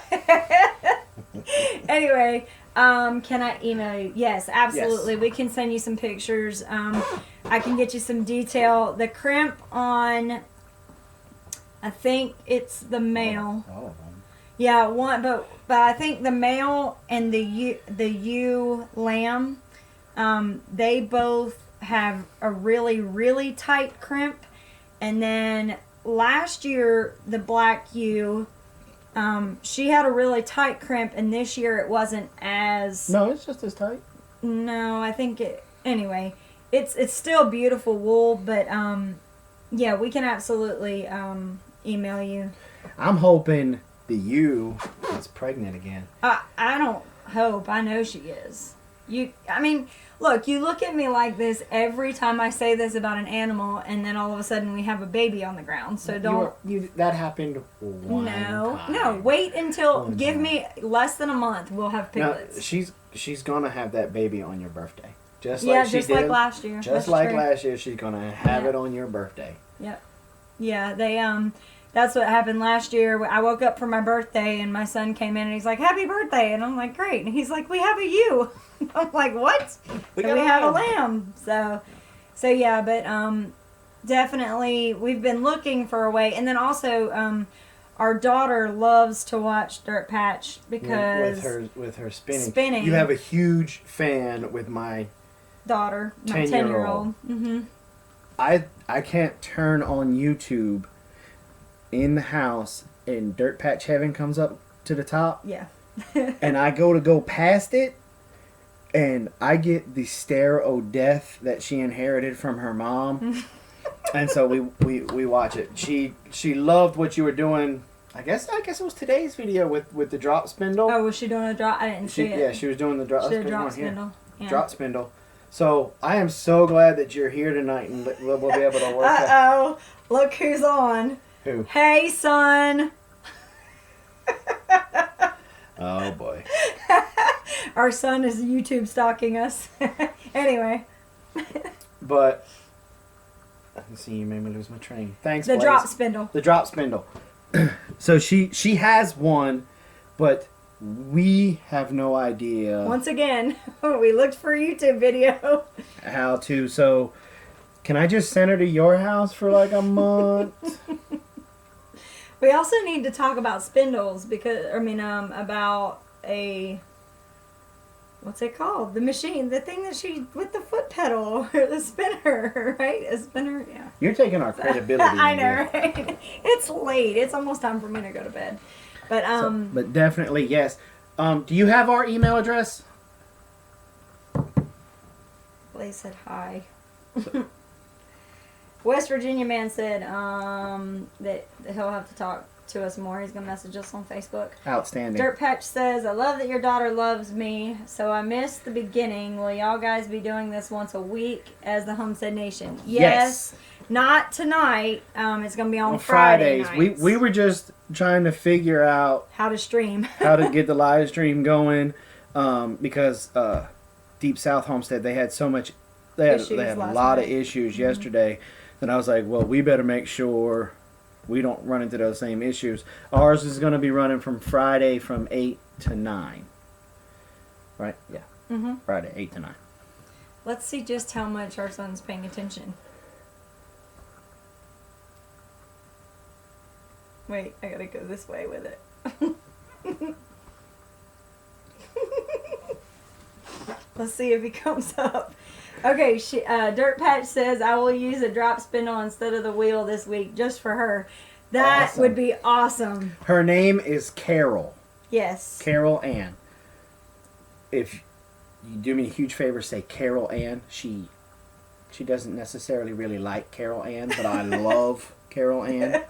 [SPEAKER 2] Anyway, can I email you? Yes, absolutely. Yes. We can send you some pictures. I can get you some detail. The crimp on, I think it's the male. All of them. Yeah, but I think the male and the ewe lamb, they both have a really, really tight crimp. And then last year, the black ewe, she had a really tight crimp, and this year it wasn't as...
[SPEAKER 1] No, it's just as tight.
[SPEAKER 2] No, I think anyway, it's still beautiful wool, but yeah, we can absolutely email you.
[SPEAKER 1] I'm hoping the ewe is pregnant again.
[SPEAKER 2] I don't hope. I know she is. Look, you look at me like this every time I say this about an animal, and then all of a sudden we have a baby on the ground. So
[SPEAKER 1] that happened one time.
[SPEAKER 2] No, wait until, give me less than a month, we'll have piglets.
[SPEAKER 1] No, she's gonna have that baby on your birthday. Just
[SPEAKER 2] like last year.
[SPEAKER 1] Just like last year, she's gonna have it on your birthday.
[SPEAKER 2] Yep. Yeah, they that's what happened last year. I woke up for my birthday, and my son came in, and he's like, "Happy birthday!" And I'm like, "Great!" And he's like, "We have a ewe." I'm like, "What?" We have a lamb. So yeah, but definitely we've been looking for a way, and then also our daughter loves to watch Dirt Patch because
[SPEAKER 1] with her spinning. You have a huge fan with my
[SPEAKER 2] daughter, my 10-year-old. Mm-hmm.
[SPEAKER 1] I can't turn on YouTube in the house and Dirt Patch Heaven comes up to the top.
[SPEAKER 2] Yeah.
[SPEAKER 1] And I go past it, and I get the stare o' death that she inherited from her mom. And so we watch it. She loved what you were doing. I guess it was today's video with the drop spindle.
[SPEAKER 2] Oh, was she doing a drop? I didn't see it.
[SPEAKER 1] Yeah, she was doing the drop.
[SPEAKER 2] She did a drop spindle. Yeah.
[SPEAKER 1] Drop spindle. So I am so glad that you're here tonight, and we'll be able to work.
[SPEAKER 2] Uh-oh. Look who's on.
[SPEAKER 1] Who?
[SPEAKER 2] Hey, son.
[SPEAKER 1] Oh, boy.
[SPEAKER 2] Our son is YouTube stalking us. Anyway.
[SPEAKER 1] But, let's see, you made me lose my train. Thanks,
[SPEAKER 2] The
[SPEAKER 1] Blaze.
[SPEAKER 2] drop spindle.
[SPEAKER 1] The drop spindle. So she has one, but we have no idea
[SPEAKER 2] Once again, we looked for a YouTube video.
[SPEAKER 1] how to. So, can I just send her to your house for like a month?
[SPEAKER 2] We also need to talk about spindles because, about what's it called? The machine, the thing that with the foot pedal, or the spinner, right? A spinner, yeah.
[SPEAKER 1] You're taking our credibility.
[SPEAKER 2] I know, right? It's late. It's almost time for me to go to bed. But
[SPEAKER 1] but definitely yes. Do you have our email address?
[SPEAKER 2] Blaze said hi. West Virginia man said that he'll have to talk to us more. He's going to message us on Facebook.
[SPEAKER 1] Outstanding.
[SPEAKER 2] Dirt Patch says, I love that your daughter loves me, so I missed the beginning. Will y'all guys be doing this once a week as the Homestead Nation? Yes. Not tonight. It's going to be on Fridays.
[SPEAKER 1] We were just trying to figure out
[SPEAKER 2] how to stream.
[SPEAKER 1] how to get the live stream going because Deep South Homestead, they had so much, they had a lot of issues yesterday. And I was like, well, we better make sure we don't run into those same issues. Ours is going to be running from Friday from 8 to 9. Right? Yeah.
[SPEAKER 2] Mm-hmm.
[SPEAKER 1] Friday, 8 to 9.
[SPEAKER 2] Let's see just how much our son's paying attention. Wait, I gotta go this way with it. Let's see if he comes up. Okay, Dirt Patch says, I will use a drop spindle instead of the wheel this week just for her. That would be awesome.
[SPEAKER 1] Her name is Carol.
[SPEAKER 2] Yes.
[SPEAKER 1] Carol Ann. If you do me a huge favor, say Carol Ann. She doesn't necessarily really like Carol Ann, but I love Carol Ann.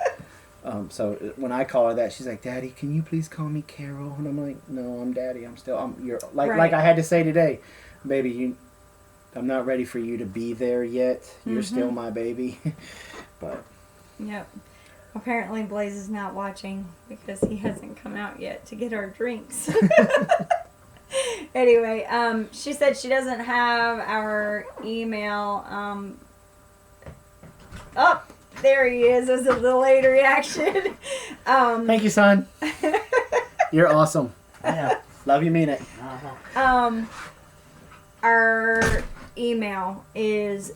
[SPEAKER 1] So when I call her that, she's like, Daddy, can you please call me Carol? And I'm like, no, I'm Daddy. You're like I had to say today, baby, I'm not ready for you to be there yet. You're still my baby. But.
[SPEAKER 2] Yep. Apparently Blaze is not watching because he hasn't come out yet to get our drinks. Anyway, she said she doesn't have our email. There he is. It was a delayed reaction.
[SPEAKER 1] Thank you, son. You're awesome.
[SPEAKER 3] Yeah.
[SPEAKER 1] Love you, mean it.
[SPEAKER 2] Our email is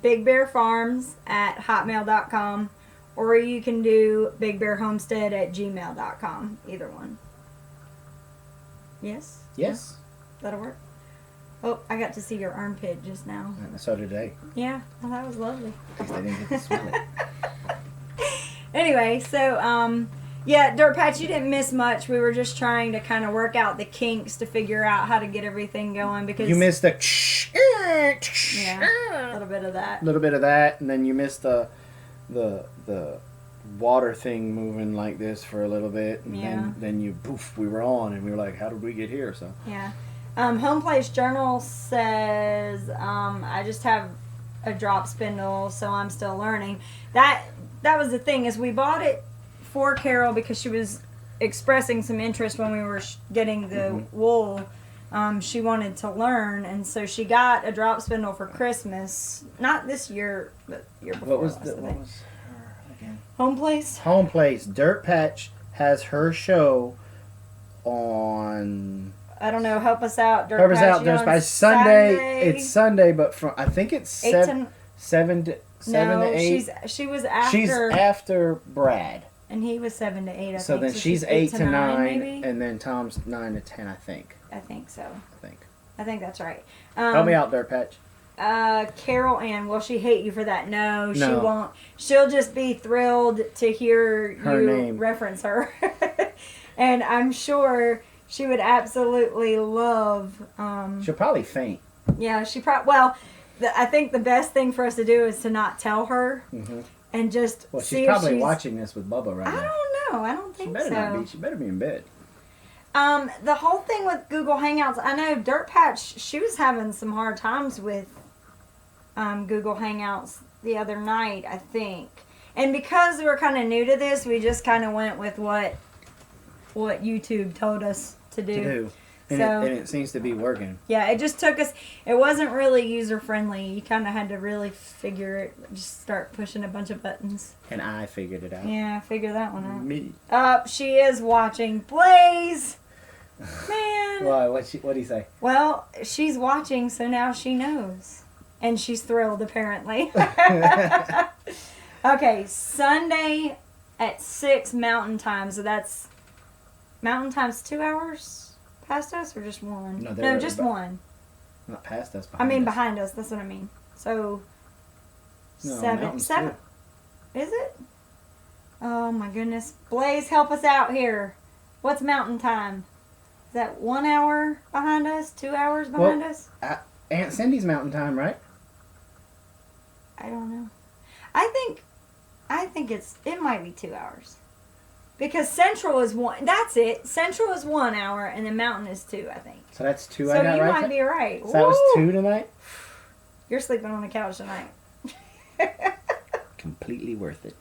[SPEAKER 2] bigbearfarms@hotmail.com, or you can do bigbearhomestead@gmail.com. Either one. Yes?
[SPEAKER 1] Yes.
[SPEAKER 2] That'll work. Oh, I got to see your armpit just now.
[SPEAKER 1] And so did they.
[SPEAKER 2] Yeah, well, that was lovely.
[SPEAKER 1] Because they didn't get to smell it.
[SPEAKER 2] Anyway, so, yeah, Dirt Patch, you didn't miss much. We were just trying to kind of work out the kinks to figure out how to get everything going because...
[SPEAKER 1] You missed the...
[SPEAKER 2] Yeah, a little bit of that.
[SPEAKER 1] A little bit of that, and then you missed the water thing moving like this for a little bit, and then you poof, we were on, and we were like, how did we get here? So
[SPEAKER 2] yeah. Home Place Journal says, I just have a drop spindle, so I'm still learning. That was the thing, is we bought it for Carol because she was expressing some interest when we were getting the wool. She wanted to learn, and so she got a drop spindle for Christmas. Not this year, but year before.
[SPEAKER 1] what was
[SPEAKER 2] last,
[SPEAKER 1] her again?
[SPEAKER 2] Home Place?
[SPEAKER 1] Home Place. Dirt Patch has her show on...
[SPEAKER 2] I don't know. Help us out.
[SPEAKER 1] Help us out. There's by Sunday. It's Sunday, but from I think it's 7 to 8.
[SPEAKER 2] She was after.
[SPEAKER 1] She's after Brad.
[SPEAKER 2] And he was 7 to 8. I
[SPEAKER 1] So
[SPEAKER 2] think.
[SPEAKER 1] then she's 8 to 9,
[SPEAKER 2] maybe?
[SPEAKER 1] and then Tom's 9 to 10. I think.
[SPEAKER 2] I think so.
[SPEAKER 1] I
[SPEAKER 2] think that's right.
[SPEAKER 1] Help me out, Dirt Patch.
[SPEAKER 2] Carol Ann, will she hate you for that? No, she won't. She'll just be thrilled to hear you reference her. And I'm sure she would absolutely love...
[SPEAKER 1] She'll probably faint.
[SPEAKER 2] Yeah, she probably... Well, I think the best thing for us to do is to not tell her. And just
[SPEAKER 1] well,
[SPEAKER 2] see
[SPEAKER 1] she's probably
[SPEAKER 2] if
[SPEAKER 1] watching this with Bubba right now.
[SPEAKER 2] I don't know. I don't think
[SPEAKER 1] she better
[SPEAKER 2] so.
[SPEAKER 1] not be. She better be in bed.
[SPEAKER 2] The whole thing with Google Hangouts, I know Dirt Patch, she was having some hard times with Google Hangouts the other night, I think. And because we're kind of new to this, we just kind of went with what YouTube told us to do.
[SPEAKER 1] And,
[SPEAKER 2] so,
[SPEAKER 1] it seems to be working.
[SPEAKER 2] Yeah, it just took us, it wasn't really user-friendly. You kind of had to really figure it, just start pushing a bunch of buttons.
[SPEAKER 1] And I figured it out.
[SPEAKER 2] Yeah, figure that one out.
[SPEAKER 1] Me.
[SPEAKER 2] She is watching. Blaze! Man.
[SPEAKER 1] Why? What'd he say?
[SPEAKER 2] Well, she's watching, so now she knows. And she's thrilled, apparently. Okay, Sunday at 6 Mountain Time. So that's Mountain Time's 2 hours past us or just one? No, just one.
[SPEAKER 1] Not past us,
[SPEAKER 2] behind us. That's what I mean. So,
[SPEAKER 1] no,
[SPEAKER 2] 7. Is it? Oh, my goodness. Blaze, help us out here. What's Mountain Time? Is that 1 hour behind us? 2 hours behind us?
[SPEAKER 1] Aunt Cindy's Mountain Time, right?
[SPEAKER 2] I don't know. I think it might be 2 hours. Because Central is 1. That's it. Central is 1 hour and then Mountain is 2, I think.
[SPEAKER 1] So that's 2
[SPEAKER 2] so
[SPEAKER 1] I got
[SPEAKER 2] you
[SPEAKER 1] right?
[SPEAKER 2] might be right.
[SPEAKER 1] So that was 2 tonight?
[SPEAKER 2] You're sleeping on the couch tonight.
[SPEAKER 1] Completely worth it.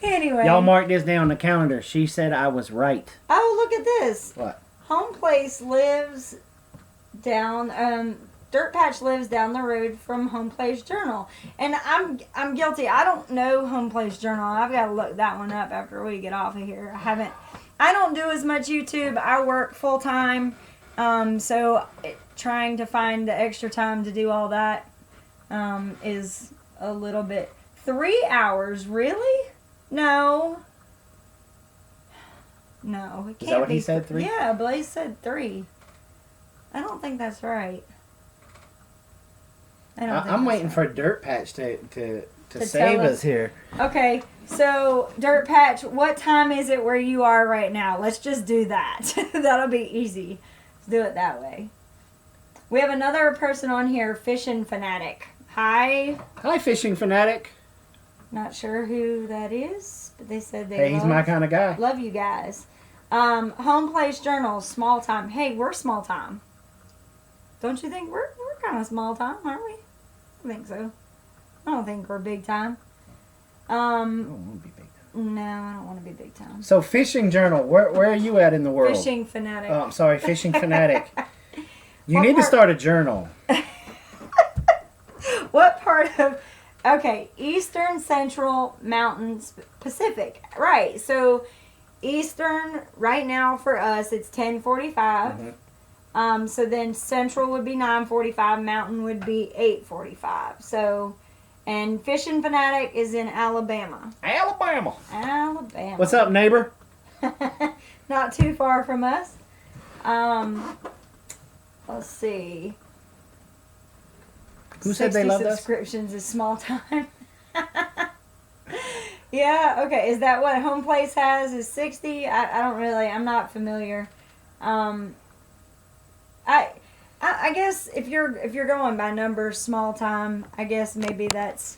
[SPEAKER 2] Anyway.
[SPEAKER 1] Y'all mark this down on the calendar. She said I was right.
[SPEAKER 2] Oh, look at this.
[SPEAKER 1] What?
[SPEAKER 2] Home Place lives down, Dirt Patch lives down the road from Home Place Journal. And I'm guilty. I don't know Home Place Journal. I've got to look that one up after we get off of here. I don't do as much YouTube. I work full time. So trying to find the extra time to do all that is a little bit. 3 hours, really? No, it can't be.
[SPEAKER 1] Is that what he said, 3?
[SPEAKER 2] Yeah, Blaze said 3. I don't think that's right.
[SPEAKER 1] I'm waiting for Dirt Patch to save us here.
[SPEAKER 2] Okay, so Dirt Patch, what time is it where you are right now? Let's just do that. That'll be easy. Let's do it that way. We have another person on here, Fishing Fanatic. Hi.
[SPEAKER 1] Hi, Fishing Fanatic.
[SPEAKER 2] Not sure who that is, but they said
[SPEAKER 1] he's my kind of guy.
[SPEAKER 2] Love you guys. Home Place Journal, small time. Hey, we're small time. Don't you think we're kind of small time, aren't we? I think so. I don't think we're big time.
[SPEAKER 1] I don't want to be big time.
[SPEAKER 2] No, I don't want to be big time.
[SPEAKER 1] So, Fishing Journal, where are you at in the world?
[SPEAKER 2] Fishing Fanatic.
[SPEAKER 1] Oh, I'm sorry, Fishing Fanatic. You need to start a journal.
[SPEAKER 2] What part of... Okay, Eastern, Central, Mountains, Pacific. Right, so Eastern, right now for us, it's 10:45. Mm-hmm. So then Central would be 9:45, Mountain would be 8:45. So, and Fishing Fanatic is in Alabama.
[SPEAKER 1] Alabama.
[SPEAKER 2] What's
[SPEAKER 1] up, neighbor?
[SPEAKER 2] Not too far from us. Let's see.
[SPEAKER 1] Who said they loved us?
[SPEAKER 2] Subscriptions is small time. Yeah, okay. Is that what Home Place has? Is 60? I don't really. I'm not familiar. I guess if you're going by numbers, small time. I guess maybe that's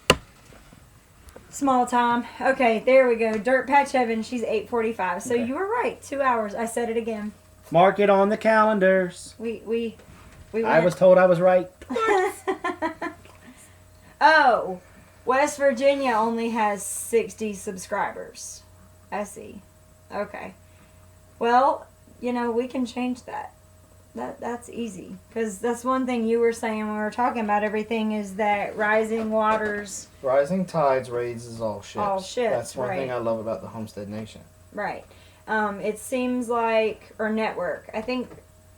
[SPEAKER 2] small time. Okay, there we go. Dirt Patch Heaven. She's 8:45. So you were right. 2 hours. I said it again.
[SPEAKER 1] Mark it on the calendars.
[SPEAKER 2] We
[SPEAKER 1] I was told I was right.
[SPEAKER 2] Oh, West Virginia only has 60 subscribers. I see. Okay. Well, we can change that. That's easy. Because that's one thing you were saying when we were talking about everything is that rising waters...
[SPEAKER 1] Rising tides raises all ships.
[SPEAKER 2] All ships,
[SPEAKER 1] that's one thing I love about the Homestead Nation.
[SPEAKER 2] Right. It seems like... Or network. I think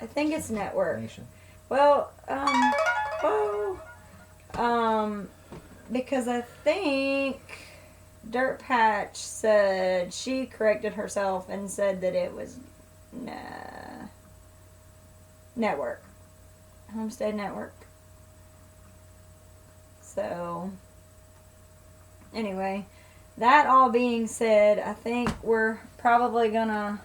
[SPEAKER 2] it's network.
[SPEAKER 1] Nation.
[SPEAKER 2] Well, because I think Dirt Patch said she corrected herself and said that it was network. Homestead Network. So, anyway, that all being said, I think we're probably gonna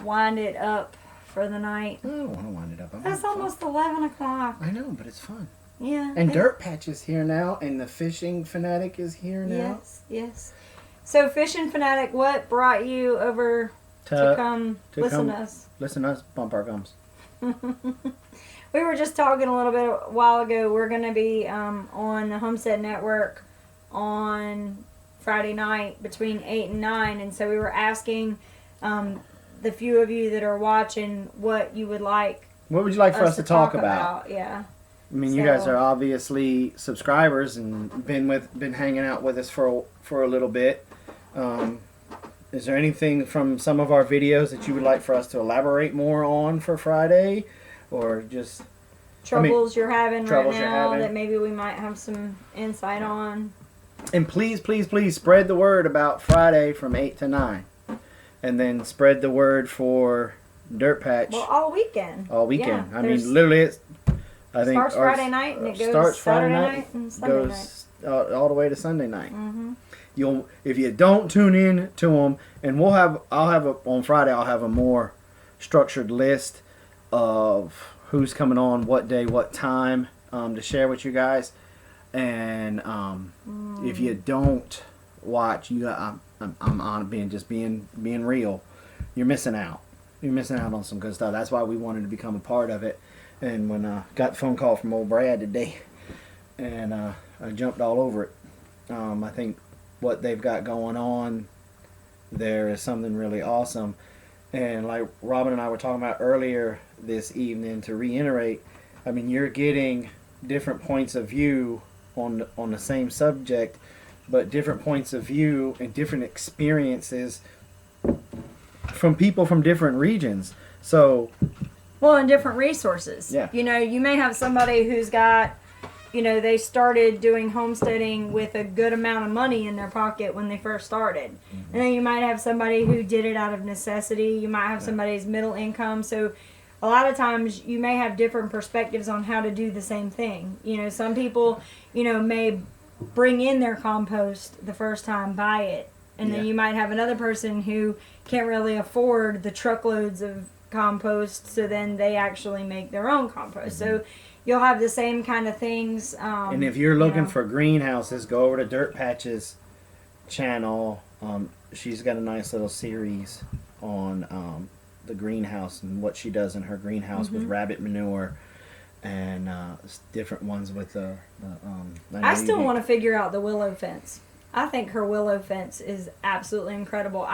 [SPEAKER 2] wind it up for the night.
[SPEAKER 1] I don't want to wind it up.
[SPEAKER 2] That's almost 11 o'clock.
[SPEAKER 1] I know, but it's fun.
[SPEAKER 2] Yeah.
[SPEAKER 1] And Dirt Patch is here now, and the Fishing Fanatic is here now.
[SPEAKER 2] Yes. So, Fishing Fanatic, what brought you over to come listen to us?
[SPEAKER 1] Listen to us bump our gums.
[SPEAKER 2] We were just talking a little bit a while ago. We're going to be on the Homestead Network on Friday night between 8 and 9. And so we were asking the few of you that are watching what you would like.
[SPEAKER 1] What would you like for us to talk about?
[SPEAKER 2] Yeah.
[SPEAKER 1] I mean, you guys are obviously subscribers and been hanging out with us for a little bit. is there anything from some of our videos that you would like for us to elaborate more on for Friday, or just
[SPEAKER 2] troubles you're having right
[SPEAKER 1] troubles you're
[SPEAKER 2] now
[SPEAKER 1] having.
[SPEAKER 2] that maybe we might have some insight on?
[SPEAKER 1] And please, please, please spread the word about Friday from 8 to 9, and then spread the word for Dirt Patch
[SPEAKER 2] Well, all weekend.
[SPEAKER 1] all weekend.
[SPEAKER 2] Yeah,
[SPEAKER 1] I mean, literally, it's. I think
[SPEAKER 2] starts Friday night and it goes
[SPEAKER 1] starts Friday
[SPEAKER 2] Saturday night and Sunday night.
[SPEAKER 1] goes all the way to Sunday night.
[SPEAKER 2] Mm-hmm.
[SPEAKER 1] If you don't tune in to them, and on Friday I'll have a more structured list of who's coming on, what day, what time, to share with you guys. And if you don't watch, I'm on being real. You're missing out. You're missing out on some good stuff. That's why we wanted to become a part of it. And when I got the phone call from old Brad today, and I jumped all over it. I think what they've got going on there is something really awesome. And like Robin and I were talking about earlier this evening, to reiterate, I mean, you're getting different points of view on the same subject, but different points of view and different experiences from people from different regions. So,
[SPEAKER 2] well, and different resources.
[SPEAKER 1] Yeah.
[SPEAKER 2] You know, you may have somebody who's got, you know, they started doing homesteading with a good amount of money in their pocket when they first started. Mm-hmm. And then you might have somebody who did it out of necessity. You might have somebody's middle income. So a lot of times you may have different perspectives on how to do the same thing. You know, some people, you know, may bring in their compost the first time, buy it. And then you might have another person who can't really afford the truckloads of compost, so then they actually make their own compost. Mm-hmm. So you'll have the same kind of things.
[SPEAKER 1] And if you're looking for greenhouses, go over to Dirt Patch's channel. She's got a nice little series on the greenhouse and what she does in her greenhouse with rabbit manure, and different ones with the
[SPEAKER 2] I still want to figure out the willow fence. I think her willow fence is absolutely incredible.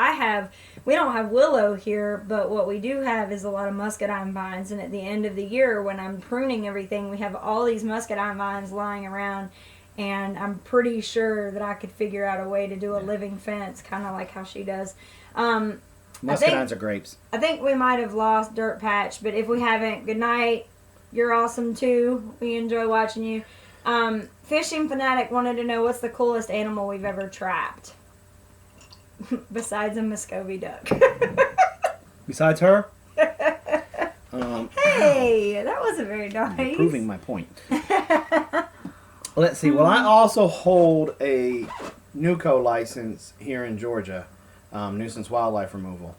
[SPEAKER 2] We don't have willow here, but what we do have is a lot of muscadine vines. And at the end of the year, when I'm pruning everything, we have all these muscadine vines lying around. And I'm pretty sure that I could figure out a way to do a living fence, kind of like how she does.
[SPEAKER 1] Muscadines are grapes.
[SPEAKER 2] I think we might have lost Dirt Patch, but if we haven't, good night. You're awesome too. We enjoy watching you. Fishing Fanatic wanted to know what's the coolest animal we've ever trapped. Besides a Muscovy duck.
[SPEAKER 1] Besides her?
[SPEAKER 2] Hey, that wasn't very nice.
[SPEAKER 1] You're proving my point. Let's see. Well, I also hold a NUCO license here in Georgia, nuisance wildlife removal.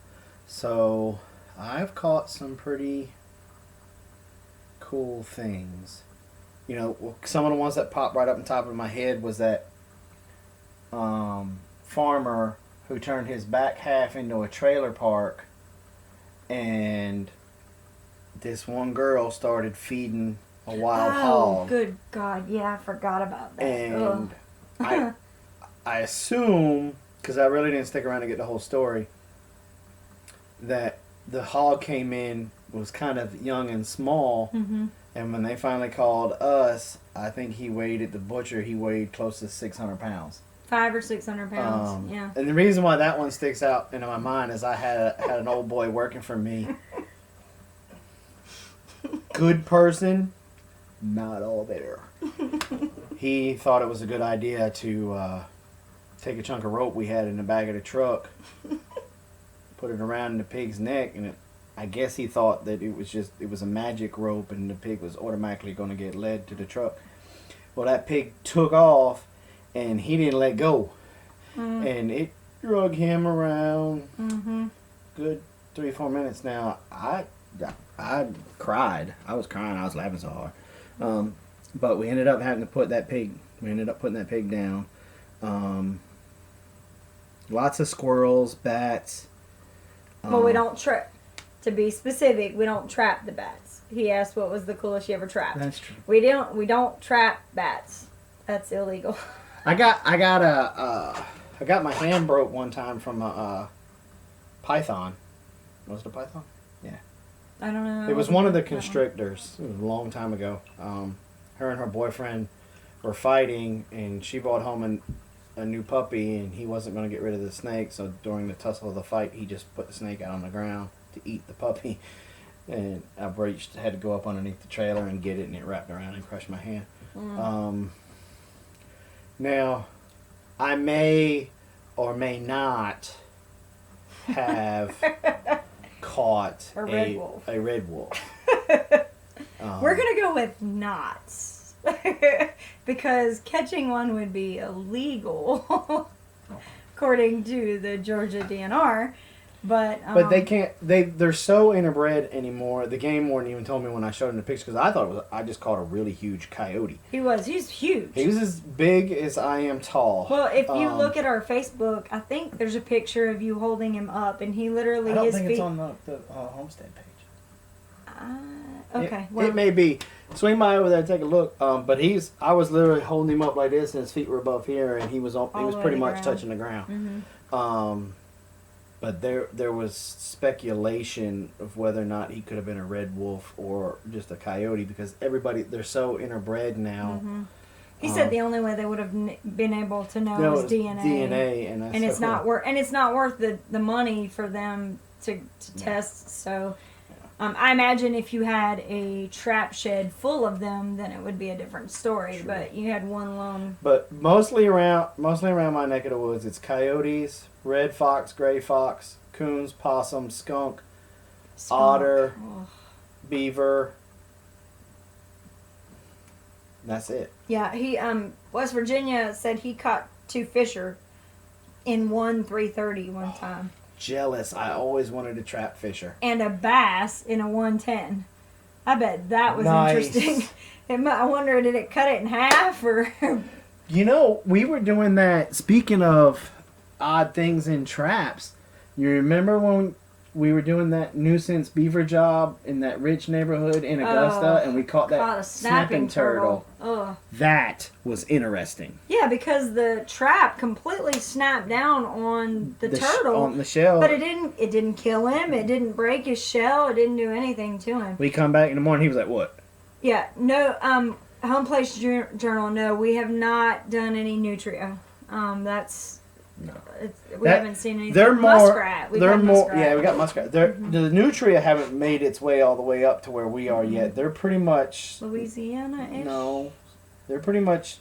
[SPEAKER 1] So I've caught some pretty cool things. You know, some of the ones that popped right up on top of my head was that farmer who turned his back half into a trailer park, and this one girl started feeding a wild hog.
[SPEAKER 2] Oh, good God. Yeah, I forgot about that.
[SPEAKER 1] And I assume, because I really didn't stick around to get the whole story, that the hog came in, was kind of young and small, and when they finally called us, I think he weighed at the butcher, he weighed close to 600 pounds.
[SPEAKER 2] 500 or 600 pounds, yeah.
[SPEAKER 1] And the reason why that one sticks out into my mind is I had an old boy working for me. Good person, not all there. He thought it was a good idea to take a chunk of rope we had in the back of the truck, put it around the pig's neck, and I guess he thought that it was a magic rope and the pig was automatically going to get led to the truck. Well, that pig took off and he didn't let go. And it drug him around good 3-4 minutes. Now, I cried. I was crying. I was laughing so hard. But we ended up having to put that pig, down. Lots of squirrels, bats.
[SPEAKER 2] Well, we don't trap. To be specific, we don't trap the bats. He asked what was the coolest you ever trapped.
[SPEAKER 1] That's true.
[SPEAKER 2] We don't trap bats. That's illegal.
[SPEAKER 1] I got my hand broke one time from a python. Was it a python? Yeah.
[SPEAKER 2] I don't know.
[SPEAKER 1] It was one of the constrictors. It was a long time ago. Her and her boyfriend were fighting, and she brought home a new puppy, and he wasn't going to get rid of the snake. So during the tussle of the fight, he just put the snake out on the ground to eat the puppy. And I had to go up underneath the trailer and get it, and it wrapped around and crushed my hand. Now, I may or may not have caught
[SPEAKER 2] a red wolf.
[SPEAKER 1] A red wolf.
[SPEAKER 2] We're gonna go with knots because catching one would be illegal according to the Georgia DNR. But
[SPEAKER 1] they can't. They're so interbred anymore. The game warden even told me when I showed him the picture, because I thought I just caught a really huge coyote.
[SPEAKER 2] He's huge.
[SPEAKER 1] He was as big as I am tall.
[SPEAKER 2] Well, if you look at our Facebook, I think there's a picture of you holding him up, and he literally
[SPEAKER 1] I don't
[SPEAKER 2] his
[SPEAKER 1] think
[SPEAKER 2] feet.
[SPEAKER 1] it's on the Homestead page.
[SPEAKER 2] Okay,
[SPEAKER 1] It may be. Swing by over there and take a look. But I was literally holding him up like this, and his feet were above here, and he was pretty much touching the ground.
[SPEAKER 2] Mm-hmm.
[SPEAKER 1] But there was speculation of whether or not he could have been a red wolf or just a coyote, because they're so interbred now.
[SPEAKER 2] Mm-hmm. He said the only way they would have been able to know is DNA.
[SPEAKER 1] And
[SPEAKER 2] it's not worth the money for them to test. So I imagine if you had a trap shed full of them, then it would be a different story. Sure. But you had one lone.
[SPEAKER 1] But mostly around my neck of the woods, it's coyotes, red fox, gray fox, coons, possum, skunk. Otter, beaver. That's it.
[SPEAKER 2] Yeah, he West Virginia said he caught 2 fisher in 330 one time.
[SPEAKER 1] Jealous. I always wanted to trap fisher.
[SPEAKER 2] And a bass in a 110. I bet that was
[SPEAKER 1] nice.
[SPEAKER 2] Interesting. I wonder, did it cut it in half or?
[SPEAKER 1] We were doing that. Speaking of odd things in traps, you remember when we were doing that nuisance beaver job in that rich neighborhood in Augusta, and we caught a snapping turtle?
[SPEAKER 2] Ugh.
[SPEAKER 1] That was interesting.
[SPEAKER 2] Yeah, because the trap completely snapped down on the turtle,
[SPEAKER 1] on the shell,
[SPEAKER 2] but it didn't kill him. It didn't break his shell. It didn't do anything to him.
[SPEAKER 1] We come back in the morning. He was like, "What?"
[SPEAKER 2] Yeah, no. Home Place Journal. No, we have not done any nutria. That's.
[SPEAKER 1] No.
[SPEAKER 2] We haven't seen anything.
[SPEAKER 1] They're more.
[SPEAKER 2] Muskrat.
[SPEAKER 1] They're more.
[SPEAKER 2] Muskrat.
[SPEAKER 1] Yeah, we got muskrat. The nutria haven't made its way all the way up to where we are yet. They're pretty much
[SPEAKER 2] Louisiana-ish.
[SPEAKER 1] No, they're pretty much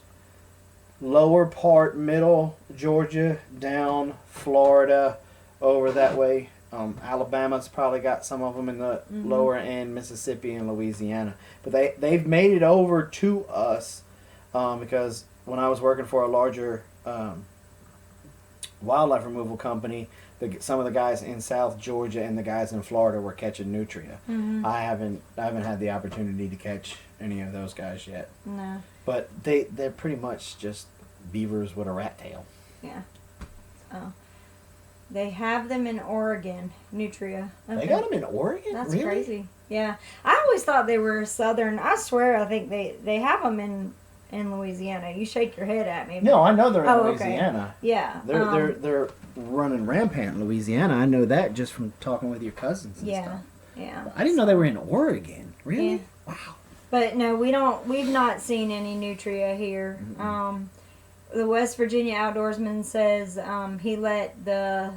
[SPEAKER 1] lower part, middle Georgia, down Florida, over that way. Alabama's probably got some of them in the lower end, Mississippi and Louisiana. But they've made it over to us because when I was working for a larger wildlife removal company, some of the guys in South Georgia and the guys in Florida were catching nutria.
[SPEAKER 2] Mm-hmm.
[SPEAKER 1] I haven't had the opportunity to catch any of those guys yet.
[SPEAKER 2] No.
[SPEAKER 1] But they're pretty much just beavers with a rat tail.
[SPEAKER 2] Yeah. Oh. They have them in Oregon, nutria. Okay.
[SPEAKER 1] They got them in Oregon?
[SPEAKER 2] That's
[SPEAKER 1] really?
[SPEAKER 2] crazy. Yeah. I always thought they were southern. I swear I think they have them in Louisiana. You shake your head at me.
[SPEAKER 1] No, I know they're in
[SPEAKER 2] Okay.
[SPEAKER 1] Louisiana.
[SPEAKER 2] Yeah.
[SPEAKER 1] They're running rampant in Louisiana. I know that just from talking with your cousins and stuff.
[SPEAKER 2] Yeah.
[SPEAKER 1] I didn't know they were in Oregon. Really?
[SPEAKER 2] Yeah.
[SPEAKER 1] Wow.
[SPEAKER 2] But no, we've not seen any nutria here.
[SPEAKER 1] Mm-hmm.
[SPEAKER 2] The West Virginia outdoorsman says he let the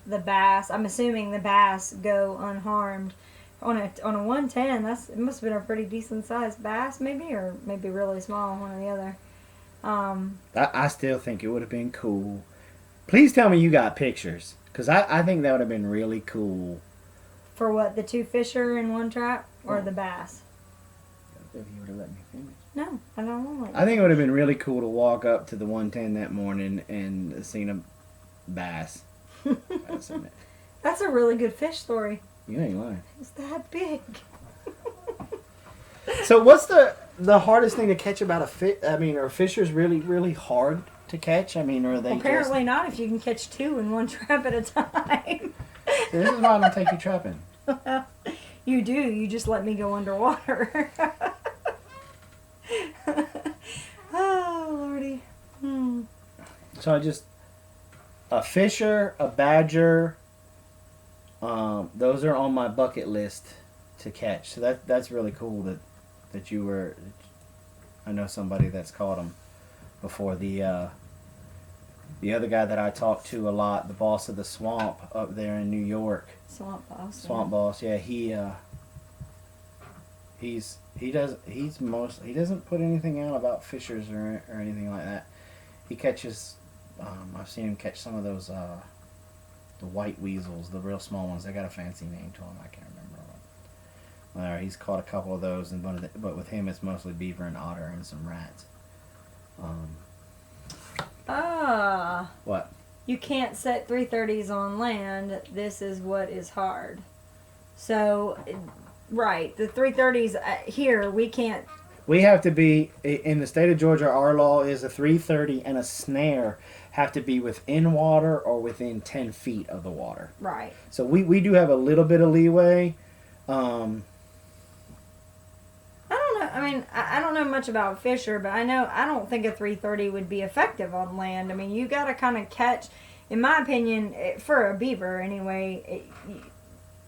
[SPEAKER 2] bass, I'm assuming the bass, go unharmed on a 110. It must have been a pretty decent sized bass, maybe, or maybe really small, one or the other.
[SPEAKER 1] I still think it would have been cool. Please tell me you got pictures, because I think that would have been really cool.
[SPEAKER 2] For what, the 2 fisher in one trap, or the bass?
[SPEAKER 1] If you would have let me finish.
[SPEAKER 2] No, I don't know.
[SPEAKER 1] I think it would have been really cool to walk up to the 110 that morning and seen a bass.
[SPEAKER 2] That's a really good fish story.
[SPEAKER 1] You ain't lying.
[SPEAKER 2] It's that big.
[SPEAKER 1] So what's the hardest thing to catch about a fish? I mean, are fishers really, really hard to catch? I mean, are they
[SPEAKER 2] Apparently not if you can catch 2 in one trap at a time.
[SPEAKER 1] This is why I don't take you trapping.
[SPEAKER 2] You do. You just let me go underwater. Oh, Lordy.
[SPEAKER 1] So a fisher, a badger, those are on my bucket list to catch. So that's really cool that you were. I know somebody that's caught them before the the other guy that I talk to a lot, the boss of the swamp up there in New York,
[SPEAKER 2] Swamp boss.
[SPEAKER 1] swamp boss. Yeah, he doesn't put anything out about fishers or anything like that. He catches. I've seen him catch some of those the white weasels, the real small ones. They got a fancy name to them. I can't remember. He's caught a couple of those, but with him it's mostly beaver and otter and some rats. What?
[SPEAKER 2] You can't set 330s on land. This is what is hard. So, right, the 330s here, we can't.
[SPEAKER 1] We have to be, in the state of Georgia, our law is a 330 and a snare have to be within water or within 10 feet of the water.
[SPEAKER 2] Right.
[SPEAKER 1] So we do have a little bit of leeway.
[SPEAKER 2] I don't know. I mean, I don't know much about Fisher, but I don't think a 330 would be effective on land. I mean, you got to kind of catch, in my opinion, for a beaver anyway, it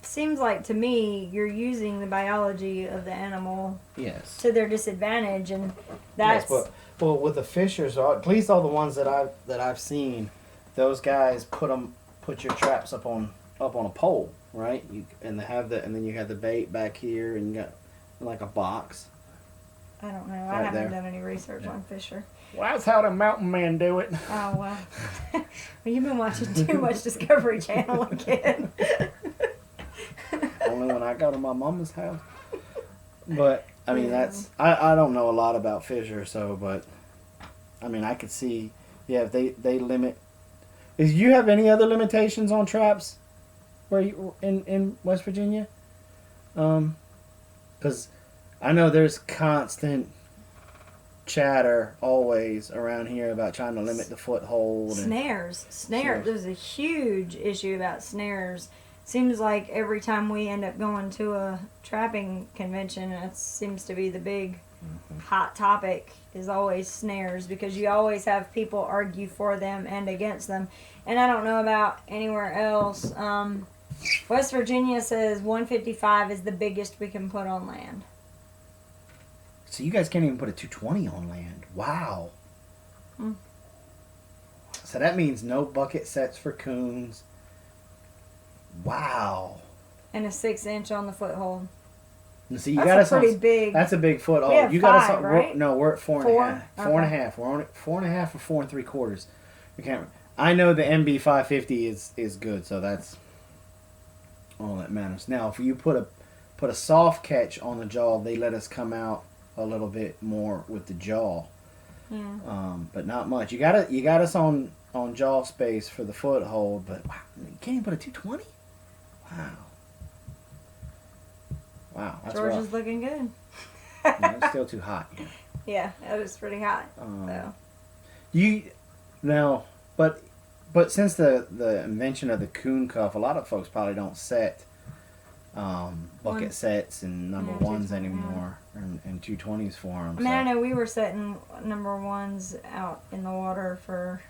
[SPEAKER 2] seems like to me you're using the biology of the animal
[SPEAKER 1] Yes.
[SPEAKER 2] to their disadvantage, and that's...
[SPEAKER 1] Yes, but with the fishers, at least all the ones that I've seen, those guys put your traps up on a pole, right? And then you have the bait back here, and you got like a box.
[SPEAKER 2] I don't know.
[SPEAKER 1] Right
[SPEAKER 2] I haven't
[SPEAKER 1] there.
[SPEAKER 2] done any research on Fisher.
[SPEAKER 1] Well, that's how the mountain men do it.
[SPEAKER 2] Oh, well. Well, you've been watching too much Discovery Channel again.
[SPEAKER 1] Only when I go to my mama's house. But I mean,
[SPEAKER 2] Yeah.
[SPEAKER 1] I don't know a lot about Fisher, but I mean, I could see, yeah, if they limit. You have any other limitations on traps where you in West Virginia? Because I know there's constant chatter always around here about trying to limit the foothold.
[SPEAKER 2] Snares.
[SPEAKER 1] Snares.
[SPEAKER 2] There's a huge issue about snares. Seems like every time we end up going to a trapping convention, it seems to be the big hot topic is always snares, because you always have people argue for them and against them. And I don't know about anywhere else. West Virginia says 155 is the biggest we can put on land.
[SPEAKER 1] So you guys can't even put a 220 on land. Wow.
[SPEAKER 2] Mm.
[SPEAKER 1] So that means no bucket sets for coons. Wow.
[SPEAKER 2] And a 6-inch on the foothold.
[SPEAKER 1] And see, you
[SPEAKER 2] That's
[SPEAKER 1] got
[SPEAKER 2] a
[SPEAKER 1] us
[SPEAKER 2] pretty
[SPEAKER 1] on,
[SPEAKER 2] big.
[SPEAKER 1] That's a big foothold.
[SPEAKER 2] We have
[SPEAKER 1] You got us
[SPEAKER 2] 5,
[SPEAKER 1] on,
[SPEAKER 2] right?
[SPEAKER 1] No, we're at 4 and a
[SPEAKER 2] Four?
[SPEAKER 1] half. 4 and a
[SPEAKER 2] Okay.
[SPEAKER 1] half. We're on it 4 and a half or 4 3/4. We can't. I know the MB 550 is good, so that's all that matters. Now, if you put a soft catch on the jaw, they let us come out a little bit more with the jaw.
[SPEAKER 2] Yeah.
[SPEAKER 1] But not much. You got us on jaw space for the foothold, but wow, you can't even put a 220. Wow. Wow, that's
[SPEAKER 2] Georgia's
[SPEAKER 1] rough.
[SPEAKER 2] looking good.
[SPEAKER 1] Yeah, it's still too hot. Yeah.
[SPEAKER 2] Yeah, that was pretty hot. So.
[SPEAKER 1] But since the invention of the coon cuff, a lot of folks probably don't set bucket sets and number ones
[SPEAKER 2] 220,
[SPEAKER 1] anymore, and 220s for them.
[SPEAKER 2] I mean, I know we were setting number ones out in the water for.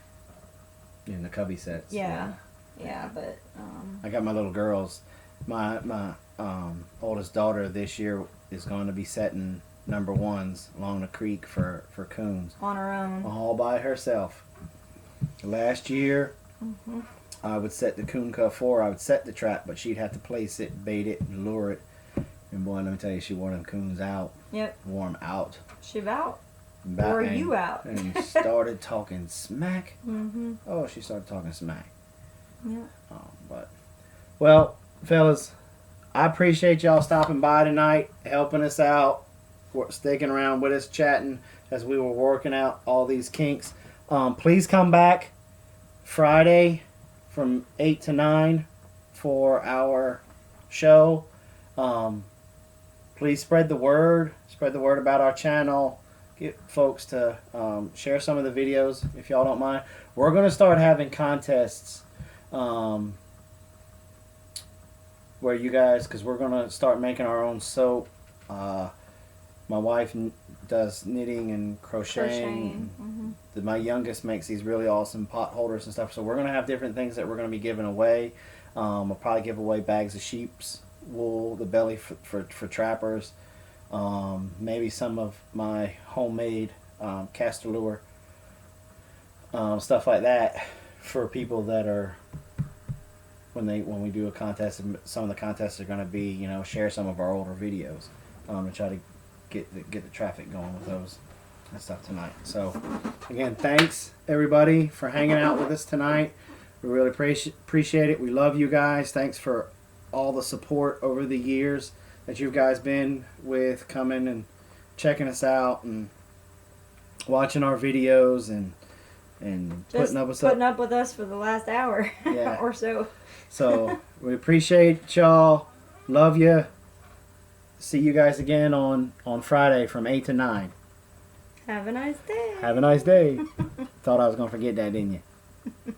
[SPEAKER 1] In the cubby sets.
[SPEAKER 2] Yeah, but.
[SPEAKER 1] I got my little girls. My oldest daughter this year is going to be setting number ones along the creek for coons.
[SPEAKER 2] On her own.
[SPEAKER 1] All by herself. Last year,
[SPEAKER 2] Mm-hmm.
[SPEAKER 1] I would set the coon cuff for her. I would set the trap, but she'd have to place it, bait it, and lure it. And boy, let me tell you, she wore them coons out.
[SPEAKER 2] Yep.
[SPEAKER 1] Wore them out.
[SPEAKER 2] She out.
[SPEAKER 1] Or
[SPEAKER 2] you out.
[SPEAKER 1] And started talking smack.
[SPEAKER 2] Mm-hmm.
[SPEAKER 1] Oh, she started talking smack.
[SPEAKER 2] Yeah.
[SPEAKER 1] Well, fellas, I appreciate y'all stopping by tonight, helping us out, sticking around with us, chatting as we were working out all these kinks. Please come back Friday from 8 to 9 for our show. Please spread the word. Spread the word about our channel. Get folks to share some of the videos if y'all don't mind. We're going to start having contests where you guys, because we're going to start making our own soap. My wife does knitting and crocheting.
[SPEAKER 2] Mm-hmm.
[SPEAKER 1] My youngest makes these really awesome pot holders and stuff. So we're going to have different things that we're going to be giving away. We'll probably give away bags of sheep's wool, the belly for trappers. Maybe some of my homemade castor lure. stuff like that for people that are when we do a contest. Some of the contests are going to be, you know, share some of our older videos to try to get the traffic going with those and stuff tonight. So again, thanks everybody for hanging out with us tonight. We really appreciate it. We love you guys. Thanks for all the support over the years that you guys been with, coming and checking us out and watching our videos and
[SPEAKER 2] Just
[SPEAKER 1] putting up
[SPEAKER 2] with us for the last hour
[SPEAKER 1] Yeah.
[SPEAKER 2] or so.
[SPEAKER 1] So we appreciate y'all. Love you. See you guys again on Friday from 8 to 9.
[SPEAKER 2] Have a nice day.
[SPEAKER 1] Have a nice day. Thought I was going to forget that, didn't you?